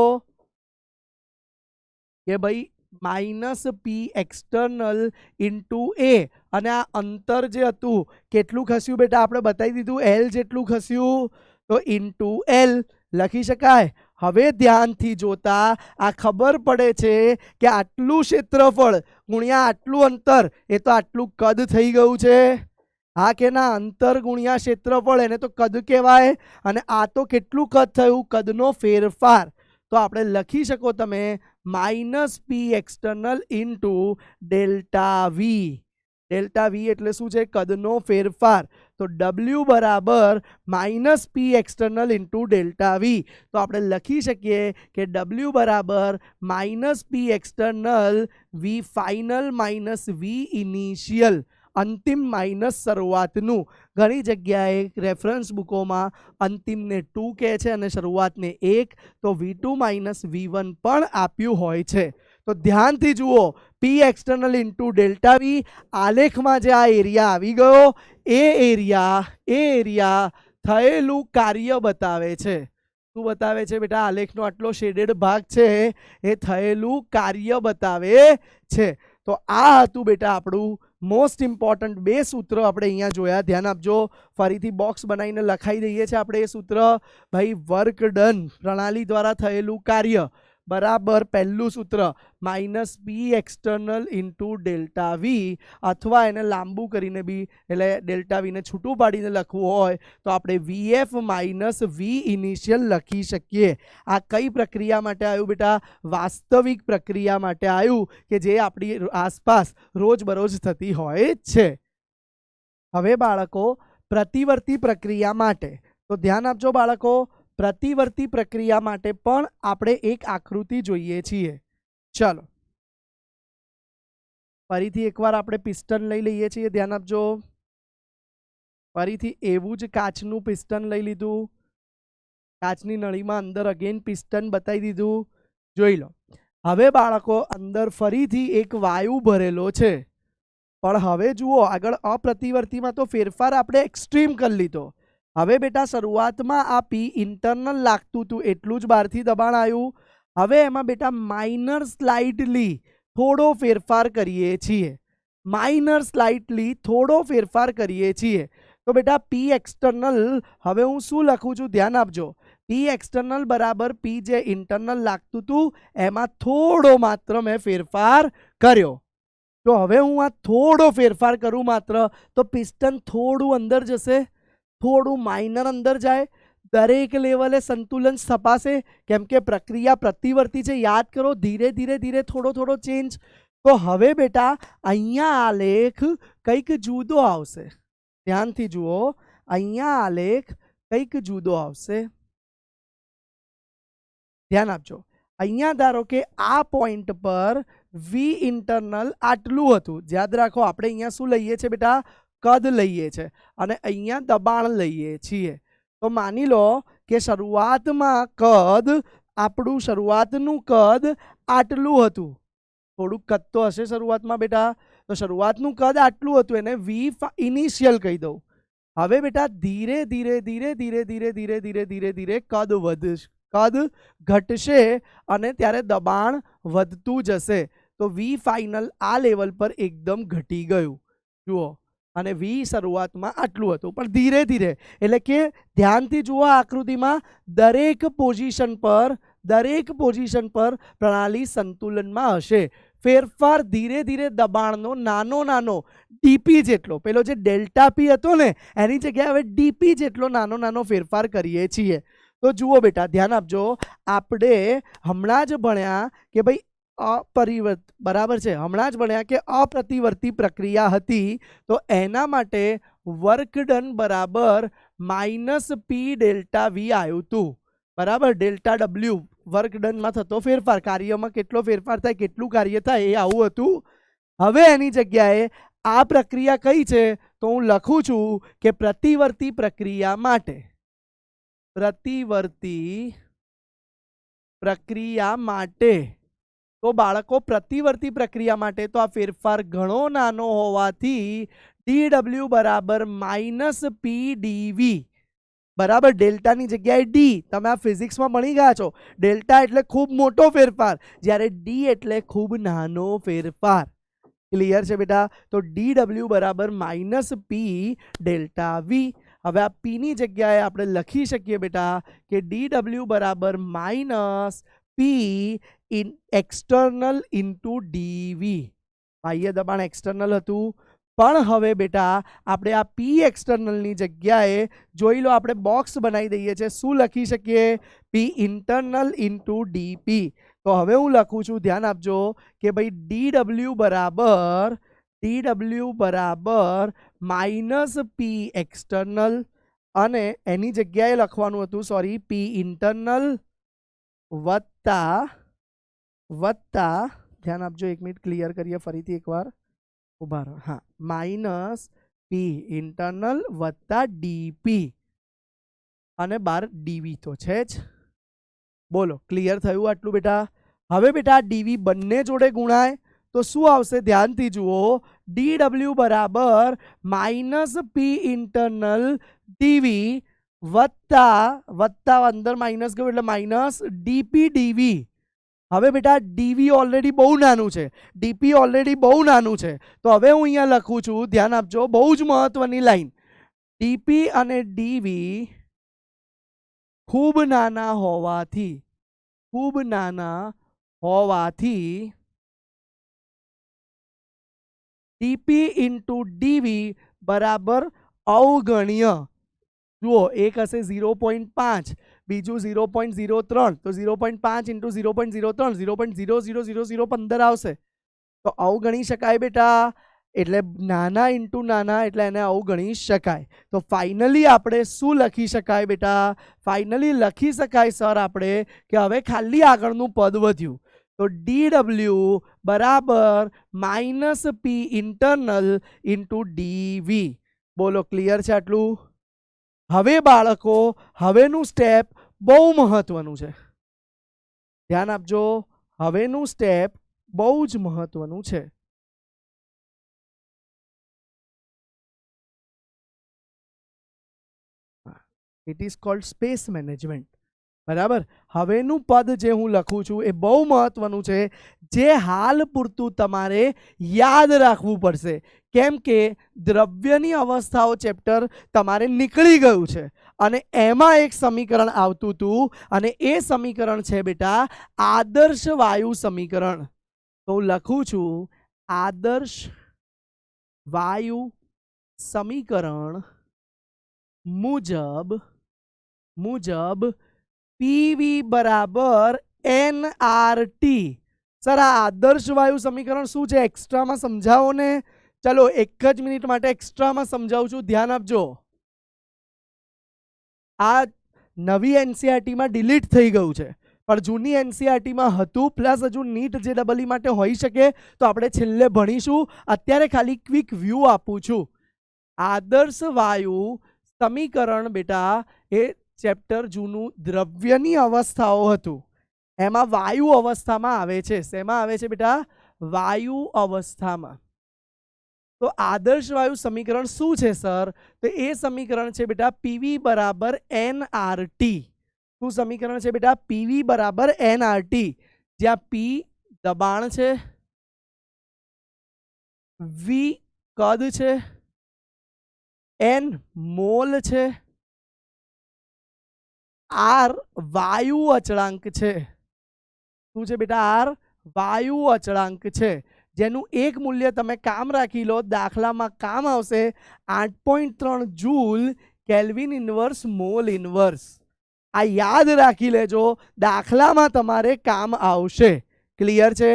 કે ભાઈ માઇનસ પી એક્સટર્નલ ઇન્ટુ એ, અને આ અંતર જે હતું કેટલું ખસ્યું બેટા? આપણે બતાવી દીધું એલ જેટલું ખસ્યું, તો ઇન્ટુ એલ લખી શકાય. હવે ધ્યાનથી જોતા આ ખબર પડે છે કે આટલું ક્ષેત્રફળ ગુણ્યા આટલું અંતર એ તો આટલું કદ થઈ ગયું છે. હા કે ના? અંતર ગુણ્યા ક્ષેત્રફળ એને તો કદ કહેવાય, અને આ તો કેટલું કદ થયું? કદનો ફેરફાર. તો આપણે લખી શકો તમે minus P external into delta V. Delta V એટલે શું છે? કદનો ફેરફાર. તો ડબલ્યુ બરાબર minus P external into delta V. તો આપણે લખી શકીએ કે ડબલ્યુ બરાબર minus P external V final minus V initial. અંતિમ માઇનસ શરૂઆતનું. ઘણી જગ્યાએ રેફરન્સ બુકોમાં અંતિમને 2 કહે છે અને શરૂઆતને 1. તો V2 માઇનસ V1 પણ આપ્યું હોય છે. તો ધ્યાનથી જુઓ, P external into delta V. આલેખમાં જે આ એરિયા આવી ગયો એ એરિયા થયેલું કાર્ય બતાવે છે. શું બતાવે છે બેટા? આલેખનો આટલો શેડેડ ભાગ છે એ થયેલું કાર્ય બતાવે છે. તો આ હતું બેટા આપણું મોસ્ટ ઇમ્પોર્ટન્ટ 2 સૂત્ર આપણે અહીંયા જોયા. ધ્યાન આપજો, ફરીથી બોક્સ બનાવીને લખાઈ દઈએ છીએ આપણે એ સૂત્ર. ભાઈ વર્ક ડન પ્રણાલી દ્વારા થયેલું કાર્ય બરાબર પહેલું સૂત્ર minus P external into delta V, અથવા એને લાંબુ કરીને બી એટલે ડેલ્ટા વીને છૂટું પાડીને લખવું હોય તો આપણે વીએફ માઇનસ વી ઇનિશિયલ લખી શકીએ. આ કઈ પ્રક્રિયા માટે આવ્યું બેટા? વાસ્તવિક પ્રક્રિયા માટે આવ્યું કે જે આપણી આસપાસ રોજબરોજ થતી હોય છે. હવે બાળકો પ્રતિવર્તી પ્રક્રિયા માટે તો ધ્યાન આપજો બાળકો, પ્રતિવર્તી પ્રક્રિયા માટે પણ આપણે એક આકૃતિ જોઈએ છીએ. ચલો ફરીથી એકવાર આપણે પિસ્ટન લઈ લઈએ છીએ. ધ્યાન આપજો, ફરીથી એવું જ કાચનું પિસ્ટન લઈ લીધું. કાચની નળીમાં અંદર અગેન પિસ્ટન બતાવી દીધું. જોઈ લો. હવે બાળકો અંદર ફરીથી એક વાયુ ભરેલો છે, પણ હવે જુઓ આગળ અપ્રતિવર્તીમાં તો ફેરફાર આપણે એક્સ્ટ્રીમ કરી લીધો. હવે બેટા શરૂઆતમાં આ પી ઇન્ટરનલ લાગતું હતું એટલું જ બહારથી દબાણ આવ્યું. હવે એમાં બેટા માઇનર સ્લાઇટલી થોડો ફેરફાર કરીએ છીએ. માઇનર સ્લાઇટલી થોડો ફેરફાર કરીએ છીએ. તો બેટા પી એક્સટર્નલ હવે હું શું લખું છું? ધ્યાન આપજો. પી એક્સટર્નલ બરાબર પી જે ઇન્ટરનલ લાગતું હતું એમાં થોડો માત્ર મેં ફેરફાર કર્યો. તો હવે હું આ થોડો ફેરફાર કરું માત્ર, તો પિસ્ટન થોડું અંદર જશે, થોડું માઇનર અંદર જાય. દરેક લેવલે સંતુલન સ્થપાશે કેમ કે પ્રક્રિયા પ્રતિવર્તી છે. યાદ કરો, ધીરે ધીરે ધીરે થોડો થોડો ચેન્જ. તો હવે બેટા અહીંયા આલેખ કંઈક જુદો આવશે. ધ્યાનથી જુઓ, અહીંયા આલેખ કંઈક જુદો આવશે. ધ્યાન આપજો. અહીંયા ધારો કે આ પોઈન્ટ પર વી ઇન્ટરનલ આટલું હતું. યાદ રાખો આપણે અહીંયા શું લઈએ છીએ બેટા? કદ લઈએ છે અને અહીંયા દબાણ લઈએ છીએ. તો માની લો કે શરૂઆતમાં કદ આપણું શરૂઆતનું કદ આટલું હતું. થોડુંક કદ તો હશે શરૂઆતમાં બેટા. તો શરૂઆતનું કદ આટલું હતું, એને વી ઇનિશિયલ કહી દઉં. હવે બેટા ધીરે ધીરે ધીરે ધીરે ધીરે ધીરે ધીરે ધીરે ધીરે કદ વધશે, કદ ઘટશે અને ત્યારે દબાણ વધતું જશે. તો વી ફાઇનલ આ લેવલ પર એકદમ ઘટી ગયું. જુઓ, અને વી શરૂઆતમાં આટલું હતું પણ ધીરે ધીરે, એટલે કે ધ્યાનથી જુઓ આકૃતિમાં, દરેક પોઝિશન પર પ્રણાલી સંતુલનમાં હશે. ફેરફાર ધીરે ધીરે દબાણનો નાનો નાનો ડીપી જેટલો, પેલો જે ડેલ્ટા પી હતો ને એની જગ્યાએ હવે ડીપી જેટલો નાનો નાનો ફેરફાર કરીએ છીએ. તો જુઓ બેટા ધ્યાન આપજો, આપણે હમણાં જ ભણ્યા કે ભાઈ બરાબર છે, હમણાં જ ભણ્યા કે અપ્રતિવર્તી પ્રક્રિયા હતી તો એના માટે વર્ક ડન બરાબર -P ડેલ્ટા વી આવ્યું હતું. બરાબર, ડેલ્ટા ડબલ્યુ વર્ક ડનમાં થતો ફેરફાર, કાર્યમાં કેટલો ફેરફાર થાય, કેટલું કાર્ય થાય, એ આવું હતું. હવે એની જગ્યાએ આ પ્રક્રિયા કઈ છે તો હું લખું છું કે પ્રતિવર્તી પ્રક્રિયા માટે, પ્રતિવર્તી પ્રક્રિયા માટે, તો બાળકો પ્રતિવર્તી પ્રક્રિયા માટે તો આ ફેરફાર ઘણો નાનો હોવાથી dw બરાબર -P dv બરાબર, ડેલ્ટાની જગ્યાએ ડી. તમે આ ફિઝિક્સમાં ભણી ગયા છો, ડેલ્ટા એટલે ખૂબ મોટો ફેરફાર, જ્યારે ડી એટલે ખૂબ નાનો ફેરફાર. ક્લિયર છે બેટા? તો dw બરાબર -P ડેલ્ટા વી. હવે આ પી ની જગ્યાએ આપણે લખી શકીએ બેટા કે dw બરાબર -P એક્સટર્નલ ઇન્ટુ ડીવી. બાહ્ય દબાણ એક્સટર્નલ હતું, પણ હવે બેટા આપણે આ પી એક્સટર્નલની જગ્યાએ જોઈ લો, આપણે બોક્સ બનાવી દઈએ છીએ. શું લખી શકીએ? પી ઇન્ટરનલ ઇન્ટુ ડીપી. તો હવે હું લખું છું, ધ્યાન આપજો કે ભાઈ dw બરાબર -P એક્સટર્નલ, અને એની જગ્યાએ લખવાનું હતું, સોરી, P ઇન્ટરનલ વત્તા ધ્યાન આપજો, એક મિનિટ ક્લિયર કરીએ ફરીથી એકવાર, ઉભા રહો. હા, -P ઇન્ટરનલ વત્તા ડીપી અને બાર ડીવી તો છે જ. બોલો, ક્લિયર થયું આટલું બેટા? હવે બેટા ડીવી બંને જોડે ગુણાય તો શું આવશે? ધ્યાનથી જુઓ, dw બરાબર -P ઇન્ટરનલ ડીવી વત્તા અંદર માઇનસ ગયું એટલે માઇનસ ડીપી ડીવી. હવે બેટા ડીવી ઓલરેડી બહુ નાનું છે, ડીપી ઓલરેડી બહુ નાનું છે, તો હવે હું અહીંયા લખું છું, ધ્યાન આપજો, બહુ જ મહત્વની લાઈન, ડીપી અને ડીવી ખૂબ નાના હોવાથી ડીપી ઇન્ટુ ડીવી બરાબર અવગણ્ય. જુઓ, એક હશે 0.5, બીજું 0.03, તો 0.5 ઇન્ટુ 0.03 0.000015 આવશે, તો અવગણી શકાય બેટા. એટલે નાના ઇન્ટુ નાના એટલે એને અવગણી શકાય. તો ફાઇનલી આપણે શું લખી શકાય બેટા? ફાઇનલી લખી શકાય સર આપણે કે હવે ખાલી આગળનું પદ વધ્યું, તો dw બરાબર -P ઇન્ટરનલ ઇન્ટુ ડીવી. બોલો, ક્લિયર છે આટલું? હવે બાળકો હવેનું સ્ટેપ બહુ મહત્વનું છે, ધ્યાન આપજો, હવેનું સ્ટેપ બહુ જ મહત્વનું છે. It is called space management. બરાબર, હવેનું પદ જે હું લખું છું એ બહુ મહત્વનું છે, જે હાલ પૂરતું તમારે યાદ રાખવું પડશે, કેમ કે દ્રવ્યની અવસ્થાઓ ચેપ્ટર તમારે નીકળી ગયું છે અને એમાં એક સમીકરણ આવતું હતું, અને એ સમીકરણ છે બેટા આદર્શ વાયુ સમીકરણ. તો હું લખું છું, આદર્શ વાયુ સમીકરણ મુજબ પીવી બરાબર એનઆરટી. સર, આ આદર્શ વાયુ સમીકરણ શું છે? એક્સ્ટ્રામાં સમજાવો ને. ચલો, એક જ મિનિટ માટે એક્સ્ટ્રામાં સમજાવું છું, ધ્યાન આપજો. આ નવી એનસીઆરટીમાં ડિલીટ થઈ ગયું છે, પણ જૂની એનસીઆરટીમાં હતું, પ્લસ હજુ નીટ JEE માટે હોઈ શકે, તો આપણે છેલ્લે ભણીશું. અત્યારે ખાલી ક્વિક વ્યૂ આપું છું. આદર્શ વાયુ સમીકરણ બેટા એ ચેપ્ટર જૂનું દ્રવ્યની અવસ્થાઓ હતું, એમાં વાયુ અવસ્થામાં આવે છે. શેમાં આવે છે બેટા? વાયુ અવસ્થામાં. તો આદર્શ વાયુ સમીકરણ શું છે સર? તો એ સમીકરણ છે બેટા પીવી બરાબર એનઆરટી. શું સમીકરણ છે બેટા? પીવી બરાબર એનઆરટી, જ્યાં પી દબાણ છે, વી કદ છે, એન મોલ છે, આર વાયુ અચળાંક છે. શું છે બેટા? આર વાયુ અચળાંક છે, જેનું એક મૂલ્ય તમે કામ રાખી લો, દાખલામાં કામ આવશે 8.3 joule kelvin inverse mall inverse. આ યાદ રાખી લેજો, દાખલામાં તમારે કામ આવશે. ક્લિયર છે?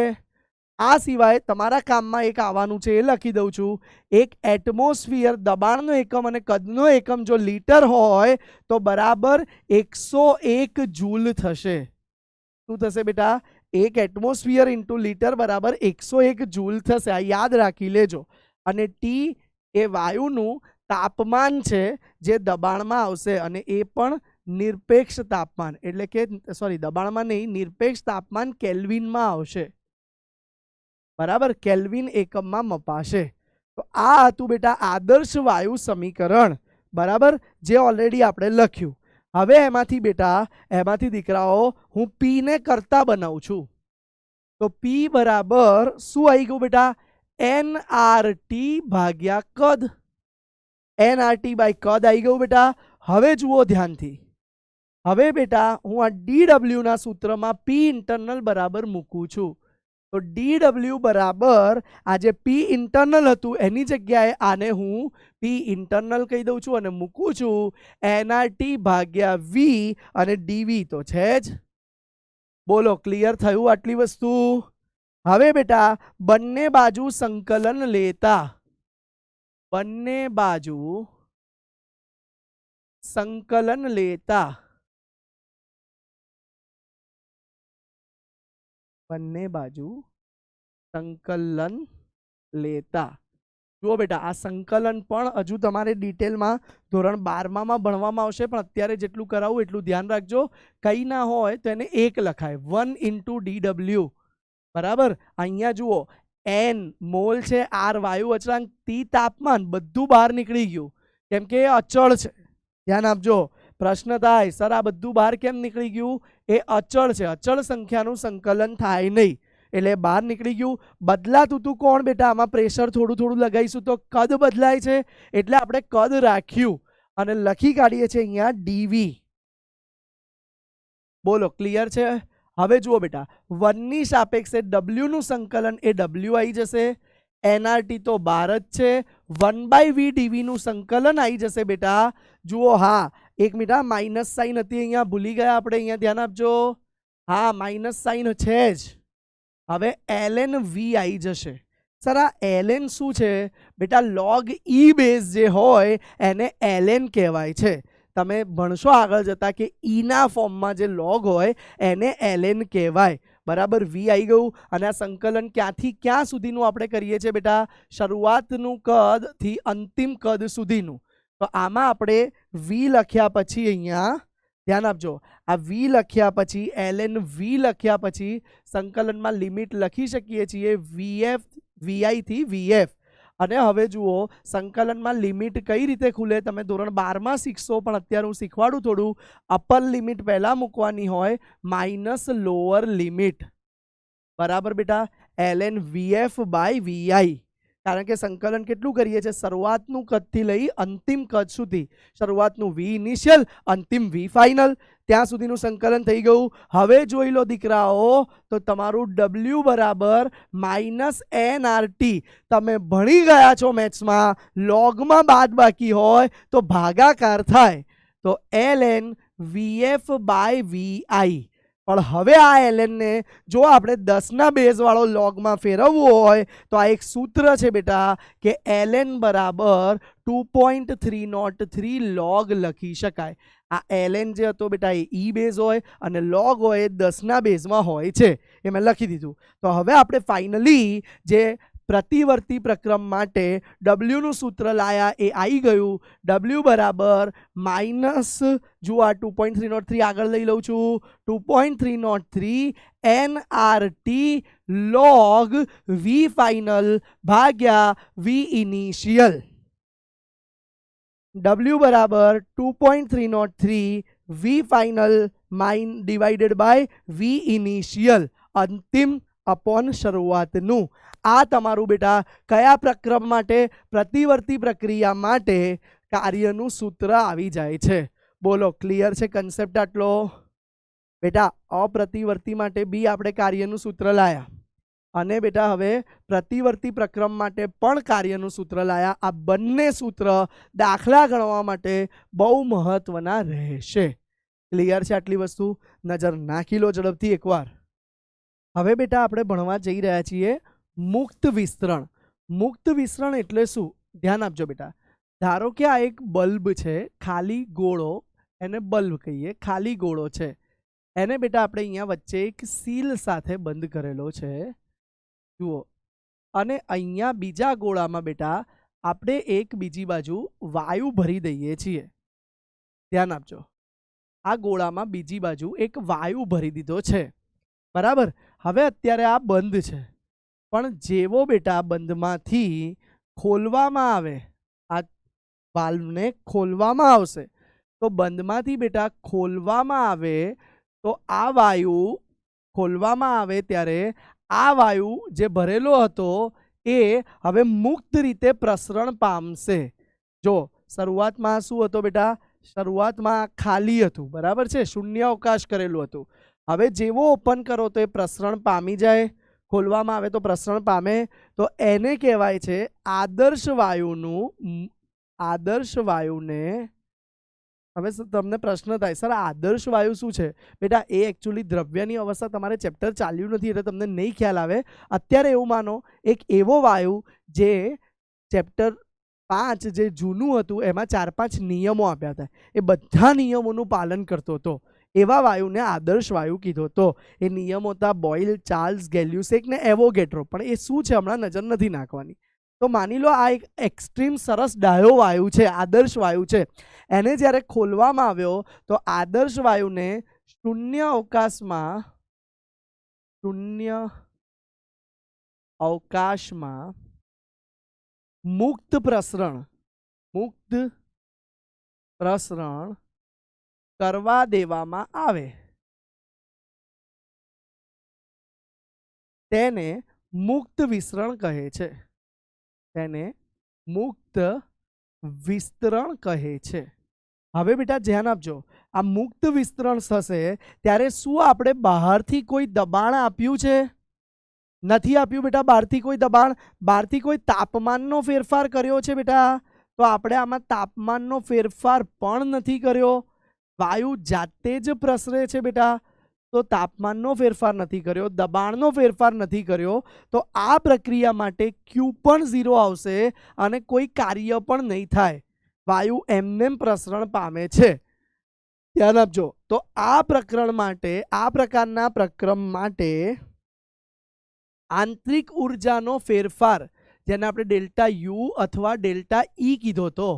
આ સિવાય તમારા કામમાં એક આવવાનું છે, એ લખી દઉં છું. એક એટમોસ્ફિયર દબાણનો એકમ અને કદનો એકમ જો લીટર હોય તો બરાબર 101 જૂલ થશે. શું થશે બેટા? એક એટમોસ્ફિયર ઇન્ટુ લીટર બરાબર 101 જૂલ થશે. આ યાદ રાખી લેજો. અને ટી એ વાયુનું તાપમાન છે જે દબાણમાં આવશે, અને એ પણ નિરપેક્ષ તાપમાન, એટલે કે સોરી દબાણમાં નહીં, નિરપેક્ષ તાપમાન કેલ્વિનમાં આવશે. બરાબર, કેલ્વિન એકમમાં મપાશે. તો આ હતું બેટા આદર્શ વાયુ સમીકરણ. બરાબર, જે ઓલરેડી આપણે લખ્યું. હવે એમાંથી દીકરાઓ હું પી ને કરતા બનાવું છું. તો પી બરાબર શું આવી ગયું બેટા? NRT ભાગ્યા કદ. NRT બાય કદ આવી ગયું બેટા. હવે જુઓ ધ્યાનથી. હવે બેટા હું આ DW ના સૂત્રમાં P ઇન્ટરનલ બરાબર મૂકું છું. તો DW બરાબર આ જે P ઇન્ટરનલ હતું એની જગ્યાએ આને હું P ઇન્ટરનલ કહી દઉં છું અને મૂકું છું NRT ભાગ્યા V, અને DV તો છે જ. બોલો, ક્લિયર થયું આટલી વસ્તુ? હવે બેટા બંને બાજુ સંકલન લેતા, બંને બાજુ સંકલન લેતા, બંને બાજુ સંકલન લેતા. જુઓ બેટા, આ સંકલન પણ હજુ તમારે ડિટેલમાં ધોરણ 12 માં ભણવામાં આવશે, પણ અત્યારે જેટલું કરાવું એટલું ધ્યાન રાખજો. કંઈ ના હોય તો એને 1 લખાય, 1 ઇન્ટુ DW. બરાબર, અહીંયા જુઓ N મોલ છે, R વાયુ અચળાંક, T તાપમાન, બધું બહાર નીકળી ગયું કેમ કે એ અચળ છે. ધ્યાન આપજો. પ્રશ્ન થાય, સર આ બધું બહાર કેમ નીકળી ગયું? એ અચળ છે, અચળ સંખ્યાનું સંકલન થાય નહીં એટલે બહાર નીકળી ગયું. બદલાતું હતું કોણ બેટા? આમાં પ્રેશર થોડું થોડું લગાવીશું તો કદ બદલાય છે, એટલે આપણે કદ રાખ્યું અને લખી કાઢીએ છીએ અહીંયા DV. બોલો, ક્લિયર છે? હવે જુઓ બેટા, 1 ની સાપેક્ષે W નું સંકલન એ W આવી જશે. NRT તો 12 જ છે. 1/V DV નું સંકલન આવી જશે બેટા. જુઓ, હા એક મિનિટ, માઇનસ સાઇન હતી અહીંયા, ભૂલી ગયા આપણે, અહીંયા ધ્યાન આપજો. હા માઇનસ સાઇન છે જ. હવે ln V આવી જશે. સર આ ln શું છે બેટા? log E બેઝ જે હોય એને ln કહેવાય છે. તમે ભણશો આગળ જતા કે E ના ફોર્મમાં જે log હોય એને ln કહેવાય. બરાબર, V આવી ગયું. અને આ સંકલન ક્યાંથી ક્યાં સુધીનું આપણે કરીએ છીએ બેટા? શરૂઆતનું કદ થી અંતિમ કદ સુધીનું. તો આમાં આપણે V લખ્યા પછી અહીંયા ધ્યાન આપજો, આ V લખ્યા પછી ln V લખ્યા પછી સંકલનમાં લિમિટ લખી શકીએ છીએ VF, VI થી VF. અને હવે જુઓ સંકલનમાં લિમિટ કઈ રીતે ખુલે તમે ધોરણ 12 માં શીખશો, પણ અત્યારે હું શીખવાડું થોડું. અપર લિમિટ પહેલા મૂકવાની હોય માઇનસ લોઅર લિમિટ. બરાબર બેટા, ln VF બાય VI. કારણ કે સંકલન કેટલું કરીએ છીએ? શરૂઆતનું કદથી લઈ અંતિમ કદ સુધી. શરૂઆતનું V ઇનિશિયલ, અંતિમ V ફાઇનલ, ત્યાં સુધીનું સંકલન થઈ ગયું. હવે જોઈ લો દીકરાઓ, તો તમારું W બરાબર -NRT. તમે ભણી ગયા છો મેથ્સમાં, લોગમાં બાદ બાકી હોય તો ભાગાકાર થાય, તો ln VF બાય VI. પણ હવે આ ln ને જો આપણે 10 ના બેઝ વાળો લોગમાં ફેરવવું હોય તો આ એક સૂત્ર છે બેટા કે ln બરાબર 2.303 log લખી શકાય. આ ln જે હતો બેટા એ E બેઝ હોય અને log હોય એ 10 ના બેઝમાં હોય છે, એ મેં લખી દીધું. તો હવે આપણે ફાઇનલી જે પ્રતિવર્તી પ્રક્રમ માટે W નું સૂત્ર લાયા એ આવી ગયું. W બરાબર માઇનસ, જુઓ આ 2.303 આગળ લઈ લઉં છું, 2.303 NRT log V ફાઇનલ ભાગ્યા V ઇનિશિયલ. W બરાબર 2.303 V final divided by V initial, અંતિમ અપોન શરૂઆતનું. આ તમારું બેટા કયા પ્રક્રમ માટે? પ્રતિવર્તી પ્રક્રિયા માટે કાર્યનું સૂત્ર આવી જાય છે. બોલો, ક્લિયર છે કન્સેપ્ટ આટલો? બેટા અપ્રતિવર્તી માટે બી આપણે કાર્યનું સૂત્ર લાયા, અને બેટા હવે પ્રતિવર્તી પ્રક્રમ માટે પણ કાર્યનું સૂત્ર લાયા. આ બંને સૂત્ર દાખલા ગણવા માટે બહુ મહત્વના રહેશે. ક્લિયર છે આટલી વસ્તુ? નજર નાખી લો ઝડપથી એકવાર. હવે બેટા આપણે ભણવા જઈ રહ્યા છીએ મુક્ત વિસ્તરણ. મુક્ત વિસ્તરણ એટલે શું? ધ્યાન આપજો બેટા. ધારો કે આ એક બલ્બ છે, ખાલી ગોળો, એને બલ્બ કહીએ, ખાલી ગોળો છે. એને બેટા આપણે અહીંયા વચ્ચે એક સીલ સાથે બંધ કરેલો છે, જુઓ. અને અહીંયા બીજા ગોળામાં બેટા આપણે એક બીજી બાજુ વાયુ ભરી દઈએ છીએ. ધ્યાન આપજો, આ ગોળામાં બીજી બાજુ એક વાયુ ભરી દીધો છે, બરાબર. હવે અત્યારે આ બંધ છે, પણ જેવો બેટા બંધમાંથી ખોલવામાં આવે, આ વાલ્વને ખોલવામાં આવશે, તો બંધમાંથી બેટા ખોલવામાં આવે તો આ વાયુ ખોલવામાં આવે ત્યારે આ વાયુ જે ભરેલો હતો એ હવે મુક્ત રીતે પ્રસરણ પામશે. જો શરૂઆતમાં શું હતો બેટા? શરૂઆતમાં ખાલી હતું, બરાબર છે, શૂન્ય અવકાશ કરેલું હતું. હવે જેવો ઓપન કરો તો એ પ્રસરણ પામી જાય, ખોલવામાં આવે તો પ્રસરણ પામે. તો એને કહેવાય છે આદર્શ વાયુનું, આદર્શ વાયુને. હવે તમને પ્રશ્ન થાય, સર આદર્શ વાયુ શું છે? બેટા એ એકચ્યુઅલી દ્રવ્યની અવસ્થા તમારે ચેપ્ટર ચાલ્યું નથી એટલે તમને નહીં ખ્યાલ આવે. અત્યારે એવું માનો એક એવો વાયુ જે ચેપ્ટર 5 જે જૂનું હતું એમાં 4-5 નિયમો આપ્યા હતા, એ બધા નિયમોનું પાલન કરતો હતો, એવા વાયુને આદર્શ વાયુ કીધો હતો. એ નિયમો હતા બોઇલ, ચાર્લ્સ, ગેલ્યુસેક ને એવોગેડ્રો. પણ એ શું છે હમણાં નજર નથી નાખવાની. તો માની લો આ એક એક્સ્ટ્રીમ સરસ ડાયો વાયુ છે, આદર્શ વાયુ છે. એને જ્યારે ખોલવામાં આવ્યો તો આદર્શ વાયુને શૂન્ય અવકાશમાં મુક્ત પ્રસરણ કરવા દેવામાં આવે, તેને મુક્ત વિસ્તરણ કહે છે. તેને મુક્ત વિસ્તરણ કહે છે. હવે બેટા ધ્યાન આપજો, આ મુક્ત વિસ્તરણ થશે ત્યારે શું આપણે બહારથી કોઈ દબાણ આપ્યું છે? નથી આપ્યું બેટા બહારથી કોઈ દબાણ. બહારથી કોઈ તાપમાનનો ફેરફાર કર્યો છે બેટા? તો આપણે આમાં તાપમાનનો ફેરફાર પણ નથી કર્યો. વાયુ જાતે જ પ્રસરે છે બેટા, તો તાપમાનનો ફેરફાર નથી કર્યો, દબાણનો ફેરફાર નથી કર્યો. તો આ પ્રક્રિયા માટે Q પણ 0 આવશે અને કોઈ કાર્ય પણ નહીં થાય. વાયુ એમનેમ પ્રસરણ પામે છે. ધ્યાન આપજો. તો આ પ્રકરણ માટે, આ પ્રકારના પ્રક્રમ માટે આંતરિક ઉર્જાનો ફેરફાર, જેને આપણે ડેલ્ટા યુ અથવા ડેલ્ટા ઈ કીધો હતો,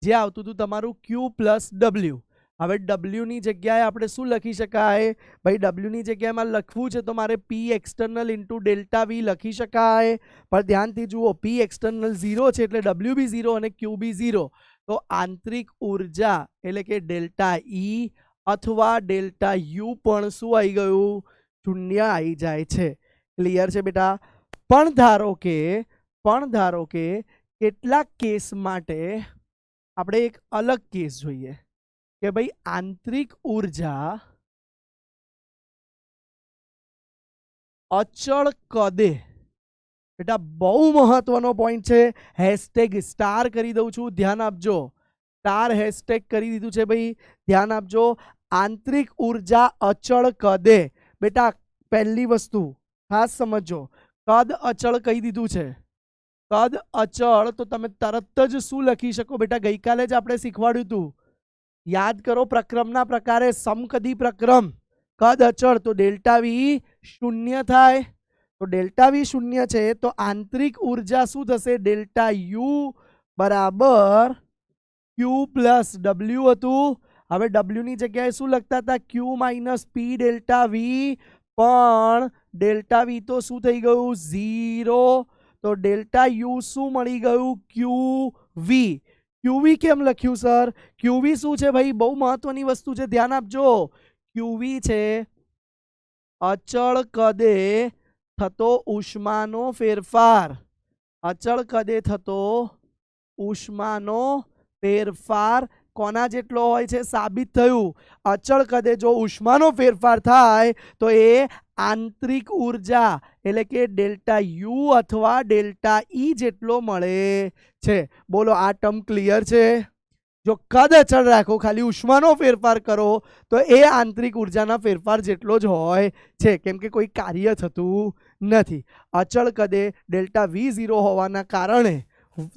જે આવતું હતું તમારું Q પ્લસ W. હવે W ની જગ્યાએ આપણે શું લખી શકાય? ભાઈ W ની જગ્યાએમાં લખવું છે તો મારે P external into delta V લખી શકાય. પણ ધ્યાનથી જુઓ, P એક્સટર્નલ 0 છે એટલે W બી 0 અને Q બી 0. તો આંતરિક ઉર્જા એટલે કે ડેલ્ટા ઈ અથવા ડેલ્ટા યુ પણ શું આવી ગયું? શૂન્ય આવી જાય છે. ક્લિયર છે બેટા? પણ ધારો કે કેટલાક કેસ માટે આપણે એક અલગ કેસ જોઈએ કે ભાઈ આંતરિક ઉર્જા અચળ કદે, બેટા બહુ મહત્વનો પોઈન્ટ છે, હેશટેગ સ્ટાર કરી દઉં છું, ધ્યાન આપજો. સ્ટાર હેશટેગ કરી દીધું છે ભાઈ, ધ્યાન આપજો. આંતરિક ઉર્જા અચળ કદે, બેટા પહેલી વસ્તુ ખાસ સમજો, કદ અચળ કહી દીધું છે. કદ અચળ તો તમે તરત જ શું લખી શકો બેટા? ગઈકાલે જ આપણે શીખવાડ્યું હતું, યાદ કરો પ્રક્રમના પ્રકારે, સમકદી પ્રક્રમ. કદ અચળ તો ડેલ્ટા વી શૂન્ય થાય. તો ડેલ્ટા વી શૂન્ય છે તો આંતરિક ઉર્જા શું થશે? ડેલ્ટા યુ બરાબર Q પ્લસ W હતું. હવે W ની જગ્યાએ શું લખતા હતા? Q minus P delta V. પણ ડેલ્ટા વી તો શું થઈ ગયું? 0. તો ડેલ્ટા યુ શું મળી ગયું? QV. QV કેમ લખ્યું સર? QV શું છે ભાઈ? બહુ મહત્વની વસ્તુ છે, ધ્યાન આપજો. QV છે અચળ કદે થતો ઉષ્માનો ફેરફાર. અચળ કદે થતો ઉષ્માનો ફેરફાર કોના જેટલો હોય છે? સાબિત થયું. અચળ કદે જો ઉષ્માનો ફેરફાર થાય તો એ આંતરિક ઉર્જા એટલે કે ડેલ્ટા યુ અથવા ડેલ્ટા ઈ જેટલો મળે છે. બોલો, આ ટર્મ ક્લિયર છે? જો કદ અચળ રાખો, ખાલી ઉષ્માનો ફેરફાર કરો તો એ આંતરિક ઉર્જાના ફેરફાર જેટલો જ હોય છે, કેમ કે કોઈ કાર્ય થતું નથી. અચળ કદે ડેલ્ટા વી 0 હોવાના કારણે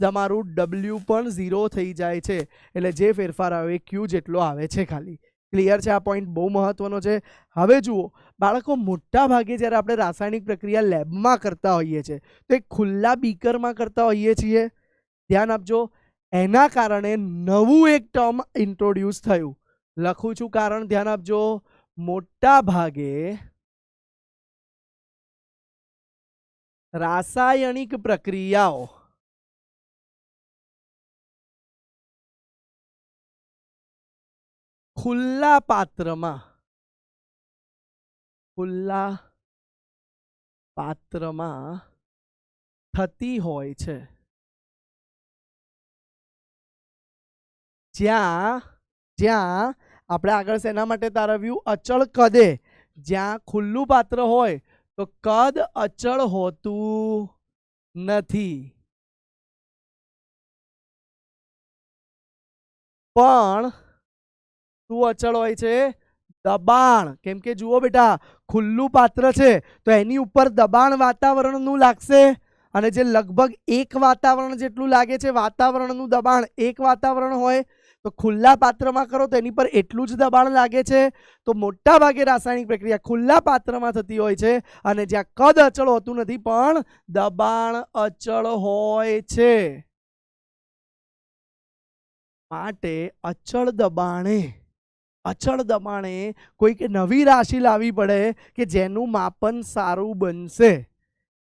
તમારું ડબલ્યુ પણ 0 થઈ જાય છે, એટલે જે ફેરફાર આવે ક્યુ જેટલો આવે છે ખાલી. ક્લિયર છે? આ પોઈન્ટ બહુ મહત્વનો છે. હવે જુઓ બાળકો, મોટા ભાગે જ્યારે આપણે રાસાયણિક પ્રક્રિયા લેબમાં કરતા હોઈએ છીએ તો એક ખુલ્લા બીકરમાં કરતા હોઈએ છીએ. ધ્યાન આપજો, એના કારણે નવું એક ટર્મ ઇન્ટ્રોડ્યુસ થયું. લખું છું કારણ, ધ્યાન આપજો. મોટા ભાગે રાસાયણિક પ્રક્રિયાઓ ખુલ્લા પાત્રમાં થતી હોય છે. જ્યાં આપણે આગળ શેના માટે તારવ્યું? અચળ કદે. જ્યાં ખુલ્લું પાત્ર હોય તો કદ અચળ હોતું નથી, પણ શું અચળ હોય છે? દબાણ. કેમ કે જુઓ બેટા, ખુલ્લું પાત્ર છે તો એની ઉપર દબાણ વાતાવરણનું લાગશે, અને જે લગભગ એક વાતાવરણ જેટલું લાગે છે, વાતાવરણનું દબાણ એક વાતાવરણ હોય, તો ખુલ્લા પાત્રમાં કરો તો એની પર એટલું જ દબાણ લાગે છે. તો મોટા ભાગે રાસાયણિક પ્રક્રિયા ખુલ્લા પાત્રમાં થતી હોય છે, અને જ્યાં કદ અચળ હોતું નથી પણ દબાણ અચળ હોય છે. માટે અચળ દબાણે કોઈક નવી રાશિ લાવવી પડે કે જેનું માપન સારું બનશે.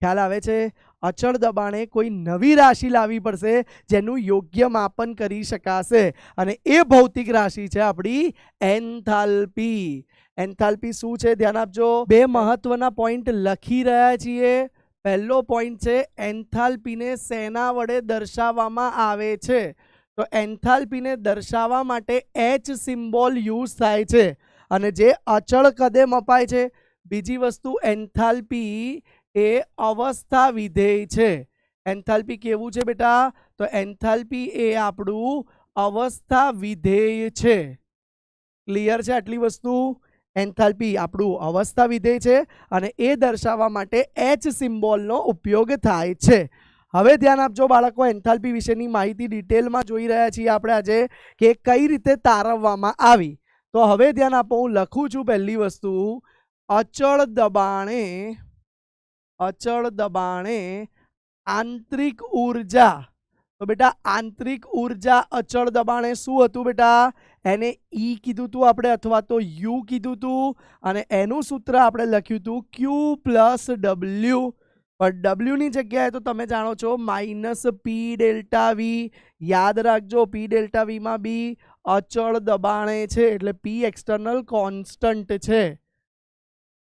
ખ્યાલ આવે છે? અચળ દબાણે કોઈ નવી રાશિ લાવવી પડશે જેનું યોગ્ય માપન કરી શકાશે, અને એ ભૌતિક રાશિ છે આપણી એન્થાલ્પી. એન્થાલ્પી શું છે? ધ્યાન આપજો. બે મહત્વના પોઈન્ટ લખી રહ્યા છીએ. પહેલો પોઈન્ટ છે એન્થાલ્પીને શેના વડે દર્શાવવામાં આવે છે? તો એન્થાલ્પીને દર્શાવવા માટે એચ સિમ્બોલ યુઝ થાય છે, અને જે અચળ કદે મપાય છે. બીજી વસ્તુ, એન્થાલ્પી એ અવસ્થા વિધેય છે. એન્થાલ્પી કેવું છે બેટા? તો એન્થાલ્પી એ આપણું અવસ્થા વિધેય છે. ક્લિયર છે આટલી વસ્તુ? એન્થાલ્પી આપણું અવસ્થા વિધેય છે, અને એ દર્શાવવા માટે એચ સિમ્બોલનો ઉપયોગ થાય છે. હવે ધ્યાન આપજો બાળકો, એન્થાલ્પી વિશેની માહિતી ડિટેલમાં જોઈ રહ્યા છીએ આપણે આજે કે કઈ રીતે તારવવામાં આવી. તો હવે ધ્યાન આપો, હું લખું છું પહેલી વસ્તુ, અચળ દબાણે આંતરિક ઉર્જા. તો બેટા આંતરિક ઉર્જા અચળ દબાણે શું હતું બેટા? એને ઈ કીધું હતું આપણે, અથવા તો યુ કીધું હતું, અને એનું સૂત્ર આપણે લખ્યું હતું ક્યુ પ્લસ ડબલ્યુ. પણ ડબલ્યુ ની જગ્યાએ તો તમે જાણો છો માઇનસ પી ડેલ્ટા વી. યાદ રાખજો, પી ડેલ્ટા વી માં બી અચળ દબાણે છે, એટલે પી એક્સટર્નલ કોન્સ્ટન્ટ છે.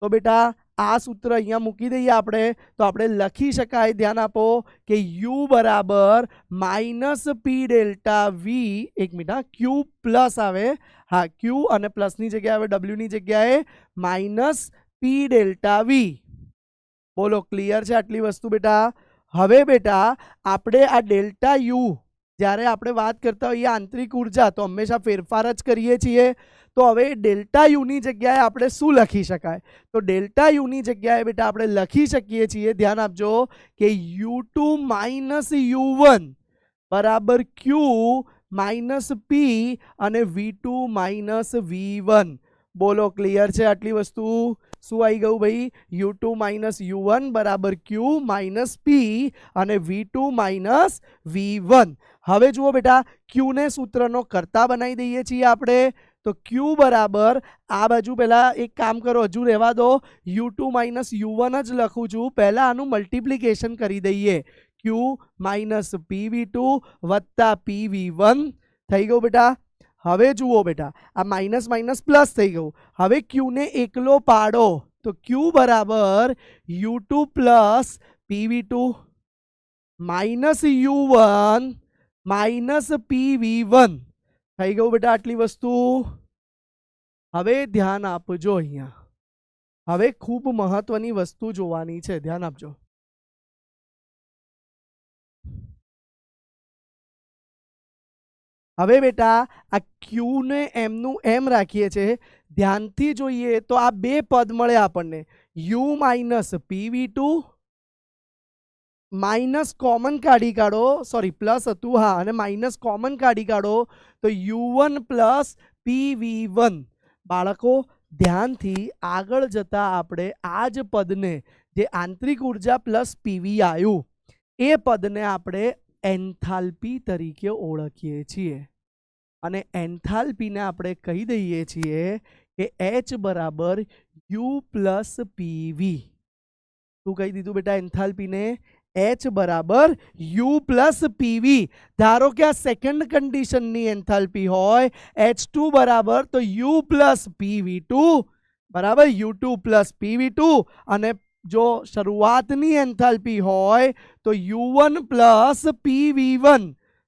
તો બેટા આ સૂત્ર અહીંયા મૂકી દઈએ આપણે, તો આપણે લખી શકાય, ધ્યાન આપો, કે યુ બરાબર માઇનસ પી ડેલ્ટા વી. એક મિનિટ, ક્યુ પ્લસ આવે, હા ક્યુ અને પ્લસની જગ્યાએ આવે ડબલ્યુની જગ્યાએ માઇનસ પી ડેલ્ટા વી. બોલો ક્લિયર છે આટલી વસ્તુ બેટા? હવે બેટા આપણે આ ડેલ્ટા યુ જ્યારે આપણે વાત કરતા હોઈએ આંતરિક ઉર્જા તો હંમેશા ફેરફાર જ કરીએ છીએ. તો હવે ડેલ્ટા યુની જગ્યાએ આપણે શું લખી શકાય? તો ડેલ્ટા યુની જગ્યાએ બેટા આપણે લખી શકીએ છીએ, ધ્યાન આપજો, કે U2 માઇનસ U1 બરાબર ક્યુ માઇનસ પી અને V2 માઇનસ V1. બોલો ક્લિયર છે આટલી વસ્તુ? શું આવી ગયું ભાઈ? U2 માઇનસ U1 બરાબર ક્યુ માઇનસ પી અને V2 માઇનસ V1. હવે જુઓ બેટા, ક્યુ ને સૂત્રનો કરતા બનાવી દઈએ છીએ આપણે. તો ક્યુ બરાબર, આ બાજુ પહેલા એક કામ કરો, હજુ રહેવા દો, U2 માઇનસ U1 જ લખું છું. પહેલા આનું મલ્ટિપ્લિકેશન કરી દઈએ. ક્યુ માઇનસ PV2 વત્તા PV1 થઈ ગયું બેટા. હવે જુઓ બેટા, આ માઇનસ માઇનસ પ્લસ થઈ ગયું. હવે ક્યુ ને એકલો પાડો, તો ક્યુ બરાબર U2 plus PV2 minus U1 minus PV1 થઈ ગયું બેટા આટલી વસ્તુ. હવે ધ્યાન આપજો, અહીંયા હવે ખૂબ મહત્વની વસ્તુ જોવાની છે, ધ્યાન આપજો. હવે બેટા આ ક્યુ ને એમનું એમ રાખીએ છીએ. ધ્યાનથી જોઈએ તો આ બે પદ મળે આપણને, you minus PV2 minus common કાઢી કાઢો, સોરી પ્લસ હતું હા, અને માઇનસ કોમન કાઢી કાઢો તો U1 પ્લસ PV1. બાળકો ધ્યાનથી આગળ જતા આપણે આ જ પદને, જે આંતરિક ઉર્જા પ્લસ PV આવ્યું, એ પદને આપણે એન્થાલ્પી તરીકે ઓળખીએ છીએ. અને એન્થાલ્પીને આપણે કહી દઈએ છીએ કે H બરાબર U પ્લસ PV. શું કહી દીધું બેટા એન્થાલ્પીને? H બરાબર U પ્લસ PV. ધારો કે આ સેકન્ડ કન્ડિશનની એન્થાલ્પી હોય H2 બરાબર તો U પ્લસ PV2 બરાબર U2 પ્લસ PV2, અને જો શરૂઆતની એન્થાલ્પી હોય તો U1 પ્લસ PV1.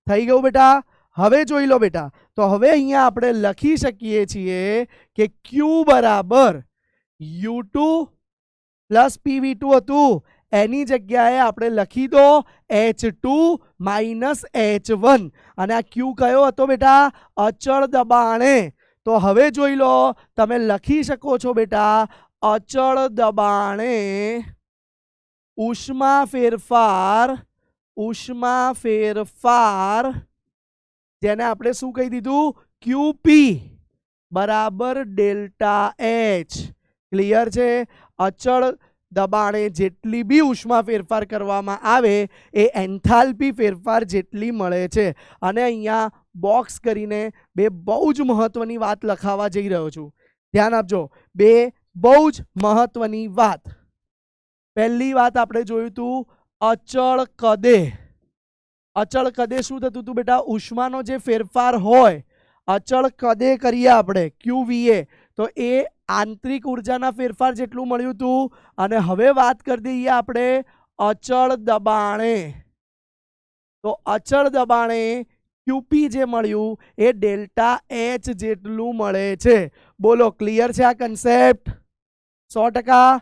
થઈ ગયું બેટા? હવે જોઈ લો બેટા, તો હવે અહીંયા આપણે લખી શકીએ છીએ કે Q બરાબર U2 પ્લસ PV2 હતું, એની જગ્યાએ આપણે લખી દો H2 માઇનસ H1. અને આ Q કયો હતો બેટા? અચળ દબાણે. તો હવે જોઈ લો, તમે લખી શકો છો બેટા અચળ દબાણે ઉષ્મા ફેરફાર, જેને આપણે શું કહી દીધું? QP બરાબર ડેલ્ટા H. ક્લિયર છે? અચળ દબાણે જેટલી બી ઉષ્મા ફેરફાર કરવામાં આવે એ એન્થાલ્પી ફેરફાર જેટલી મળે છે. અને અહીંયા બોક્સ કરીને બે બહુ જ મહત્વની વાત લખાવા જઈ રહ્યો છું. ધ્યાન આપજો, બે બહુ જ મહત્વની વાત. પહેલી વાત આપણે જોયું હતું અચળ કદે. અચળ કદે શું થતું હતું બેટા? ઉષ્માનો જે ફેરફાર હોય અચળ કદે કરીએ આપણે QVA, તો એ આંતરિક ઉર્જાના ફેરફાર જેટલું મળ્યું હતું. અને હવે વાત કરી દઈએ આપણે અચળ દબાણે. તો અચળ દબાણે QP જે મળ્યું એ ડેલ્ટા H જેટલું મળે છે. બોલો ક્લિયર છે આ કન્સેપ્ટ? 100%.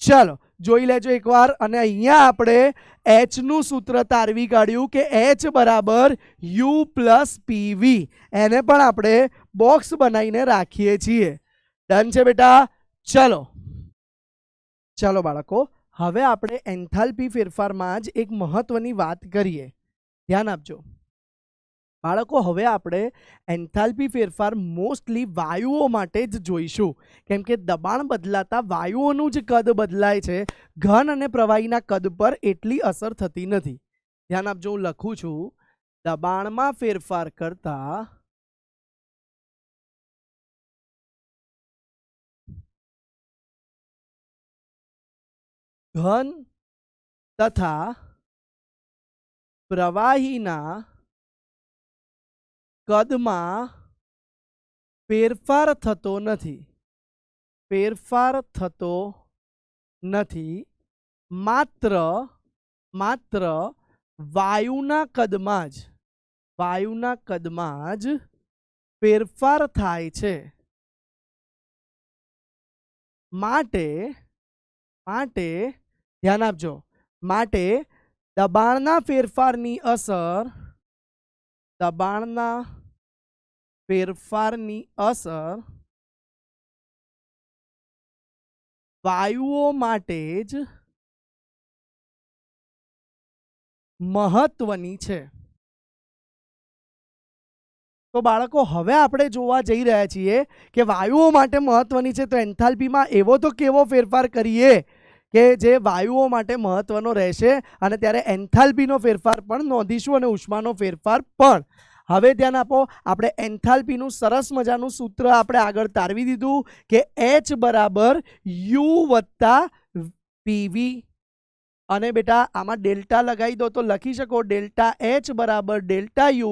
ચલો જોઈ લેજો એકવાર. અને અહીંયા આપણે H નું સૂત્ર તારવી કાઢ્યું કે H બરાબર U પ્લસ PV. એને પણ આપણે બોક્સ બનાવીને રાખીએ છીએ. ડન છે બેટા? ચલો બાળકો, હવે આપણે એન્થાલ્પી ફેરફારમાં જ એક મહત્વની વાત કરીએ. ધ્યાન આપજો બાળકો, હવે આપણે એન્થાલ્પી ફેરફાર મોસ્ટલી વાયુઓ માટે જ જોઈશું, કેમ કે દબાણ બદલાતા વાયુઓનું જ કદ બદલાય છે, ઘન અને પ્રવાહીના કદ પર એટલી અસર થતી નથી. ધ્યાન આપજો, હું લખું છું, દબાણમાં ફેરફાર કરતા ઘન તથા પ્રવાહીના કદમાં ફેરફાર થતો નથી. માત્ર વાયુના કદમાં જ ફેરફાર થાય છે. માટે ધ્યાન આપજો, માટે દબાણના ફેરફારની અસર વાયુઓ માટે જ મહત્વની છે. તો બાળકો, હવે આપણે જોવા જઈ રહ્યા છીએ કે વાયુઓ માટે મહત્વની છે, તો એન્થાલ્પીમાં એવો તો કેવો ફેરફાર કરીએ કે જે વાયુઓ માટે મહત્વનો રહેશે, અને ત્યારે એન્થાલ્પીનો ફેરફાર પણ નોંધીશું અને ઉષ્માનો ફેરફાર પણ. હવે ધ્યાન આપો, આપણે એન્થાલ્પીનું સરસ મજાનું સૂત્ર આપણે આગળ તારવી દીધું કે H બરાબર U વત્તા PV. અને બેટા આમાં ડેલ્ટા લગાવી દો તો લખી શકો ડેલ્ટા H બરાબર delta U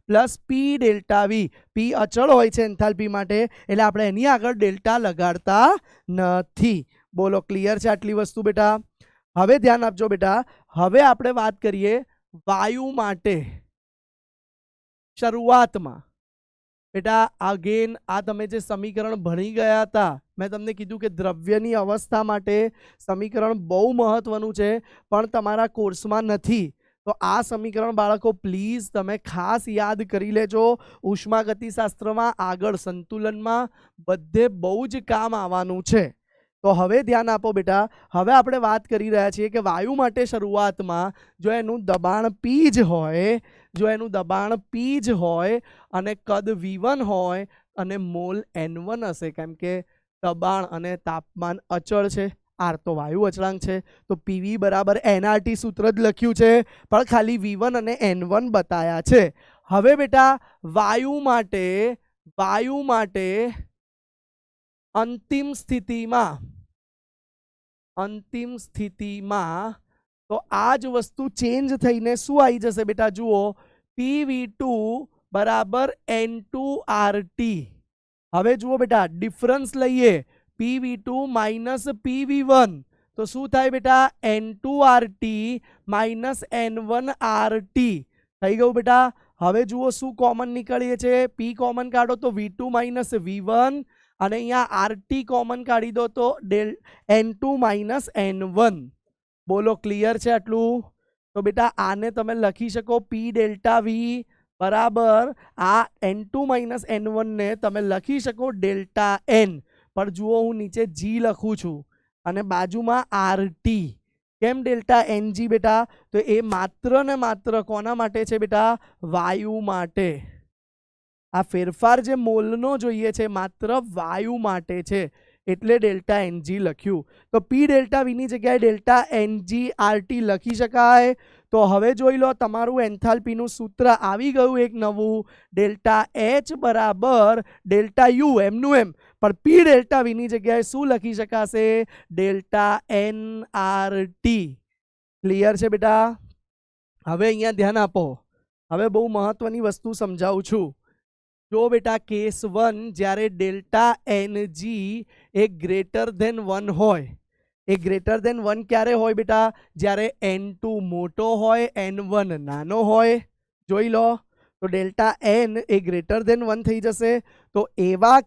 plus P delta V. P અચળ હોય છે એન્થાલ્પી માટે, એટલે આપણે એની આગળ ડેલ્ટા લગાડતા નથી. બોલો ક્લિયર છે આટલી વસ્તુ બેટા? હવે ધ્યાન આપજો બેટા, હવે આપણે વાત કરીએ વાયુ માટે. શરૂઆતમાં બેટા અગેન આ તમે જે સમીકરણ ભણી ગયા હતા, મેં તમને કીધું કે દ્રવ્યની અવસ્થા માટે સમીકરણ બહુ મહત્વનું છે, પણ તમારા કોર્સમાં નથી. તો આ સમીકરણ બાળકો પ્લીઝ તમે ખાસ યાદ કરી લેજો. ઉષ્માગતિશાસ્ત્રમાં આગળ સંતુલનમાં બધે બહુ જ કામ આવવાનું છે. તો હવે ધ્યાન આપો બેટા. હવે આપણે વાત કરી રહ્યા છીએ કે વાયુ માટે શરૂઆતમાં જો એનું દબાણ P જ હોય, અને કદ V1 હોય અને મોલ N1 હશે, કેમ કે દબાણ અને તાપમાન અચળ છે, આર તો વાયુ અચળાંક છે, તો PV બરાબર NRT સૂત્ર જ લખ્યું છે, પણ ખાલી V1 અને N1 બતાયા છે. હવે બેટા વાયુ માટે અંતિમ સ્થિતિમાં તો આ જ વસ્તુ ચેન્જ થઈને શું આવી જશે બેટા? જુઓ, PV2 બરાબર N2RT. હવે જુઓ બેટા, ડિફરન્સ લઈએ, PV2 માઇનસ PV1 તો શું થાય બેટા? N2RT માઇનસ N1RT થઈ ગયું બેટા. હવે જુઓ શું કોમન નીકળીએ છે, P કોમન કાઢો તો V2 માઇનસ V1, અને અહીંયા RT કોમન કાઢી દો તો N2 માઇનસ N1. બોલો ક્લિયર છે આટલું? તો બેટા આને તમે લખી શકો P ડેલ્ટા V બરાબર આ N2 માઇનસ N1 ને તમે લખી શકો ડેલ્ટા N. પણ જુઓ હું નીચે G લખું છું અને બાજુમાં RT. કેમ ડેલ્ટા NG બેટા? તો એ માત્ર ને માત્ર કોના માટે છે બેટા? વાયુ માટે. આ ફેરફાર જે મોલનો જોઈએ છે માત્ર વાયુ માટે છે, એટલે ડેલ્ટા NG લખ્યું. તો P ડેલ્ટા V ની જગ્યાએ ડેલ્ટા NG RT લખી શકાય. તો હવે જોઈ લો, તમારું એન્થાલ્પીનું સૂત્ર આવી ગયું એક નવું, ડેલ્ટા H બરાબર ડેલ્ટા U એમનું એમ, પણ P ડેલ્ટા V ની જગ્યાએ શું લખી શકાશે? Delta NRT. ક્લિયર છે બેટા? હવે અહીંયા ધ્યાન આપો. હવે બહુ મહત્વની વસ્તુ સમજાવું છું. જો બેટા કેસ 1 જ્યારે ડેલ્ટા NG એ ગ્રેટર ધેન 1 હોય, એ ગ્રેટર ધેન 1 ક્યારે હોય બેટા? જ્યારે N2 મોટો હોય, N1 નાનો હોય. જોઈ લો, તો ડેલ્ટા N એ ગ્રેટર ધેન 1 થઈ જશે. તો એવા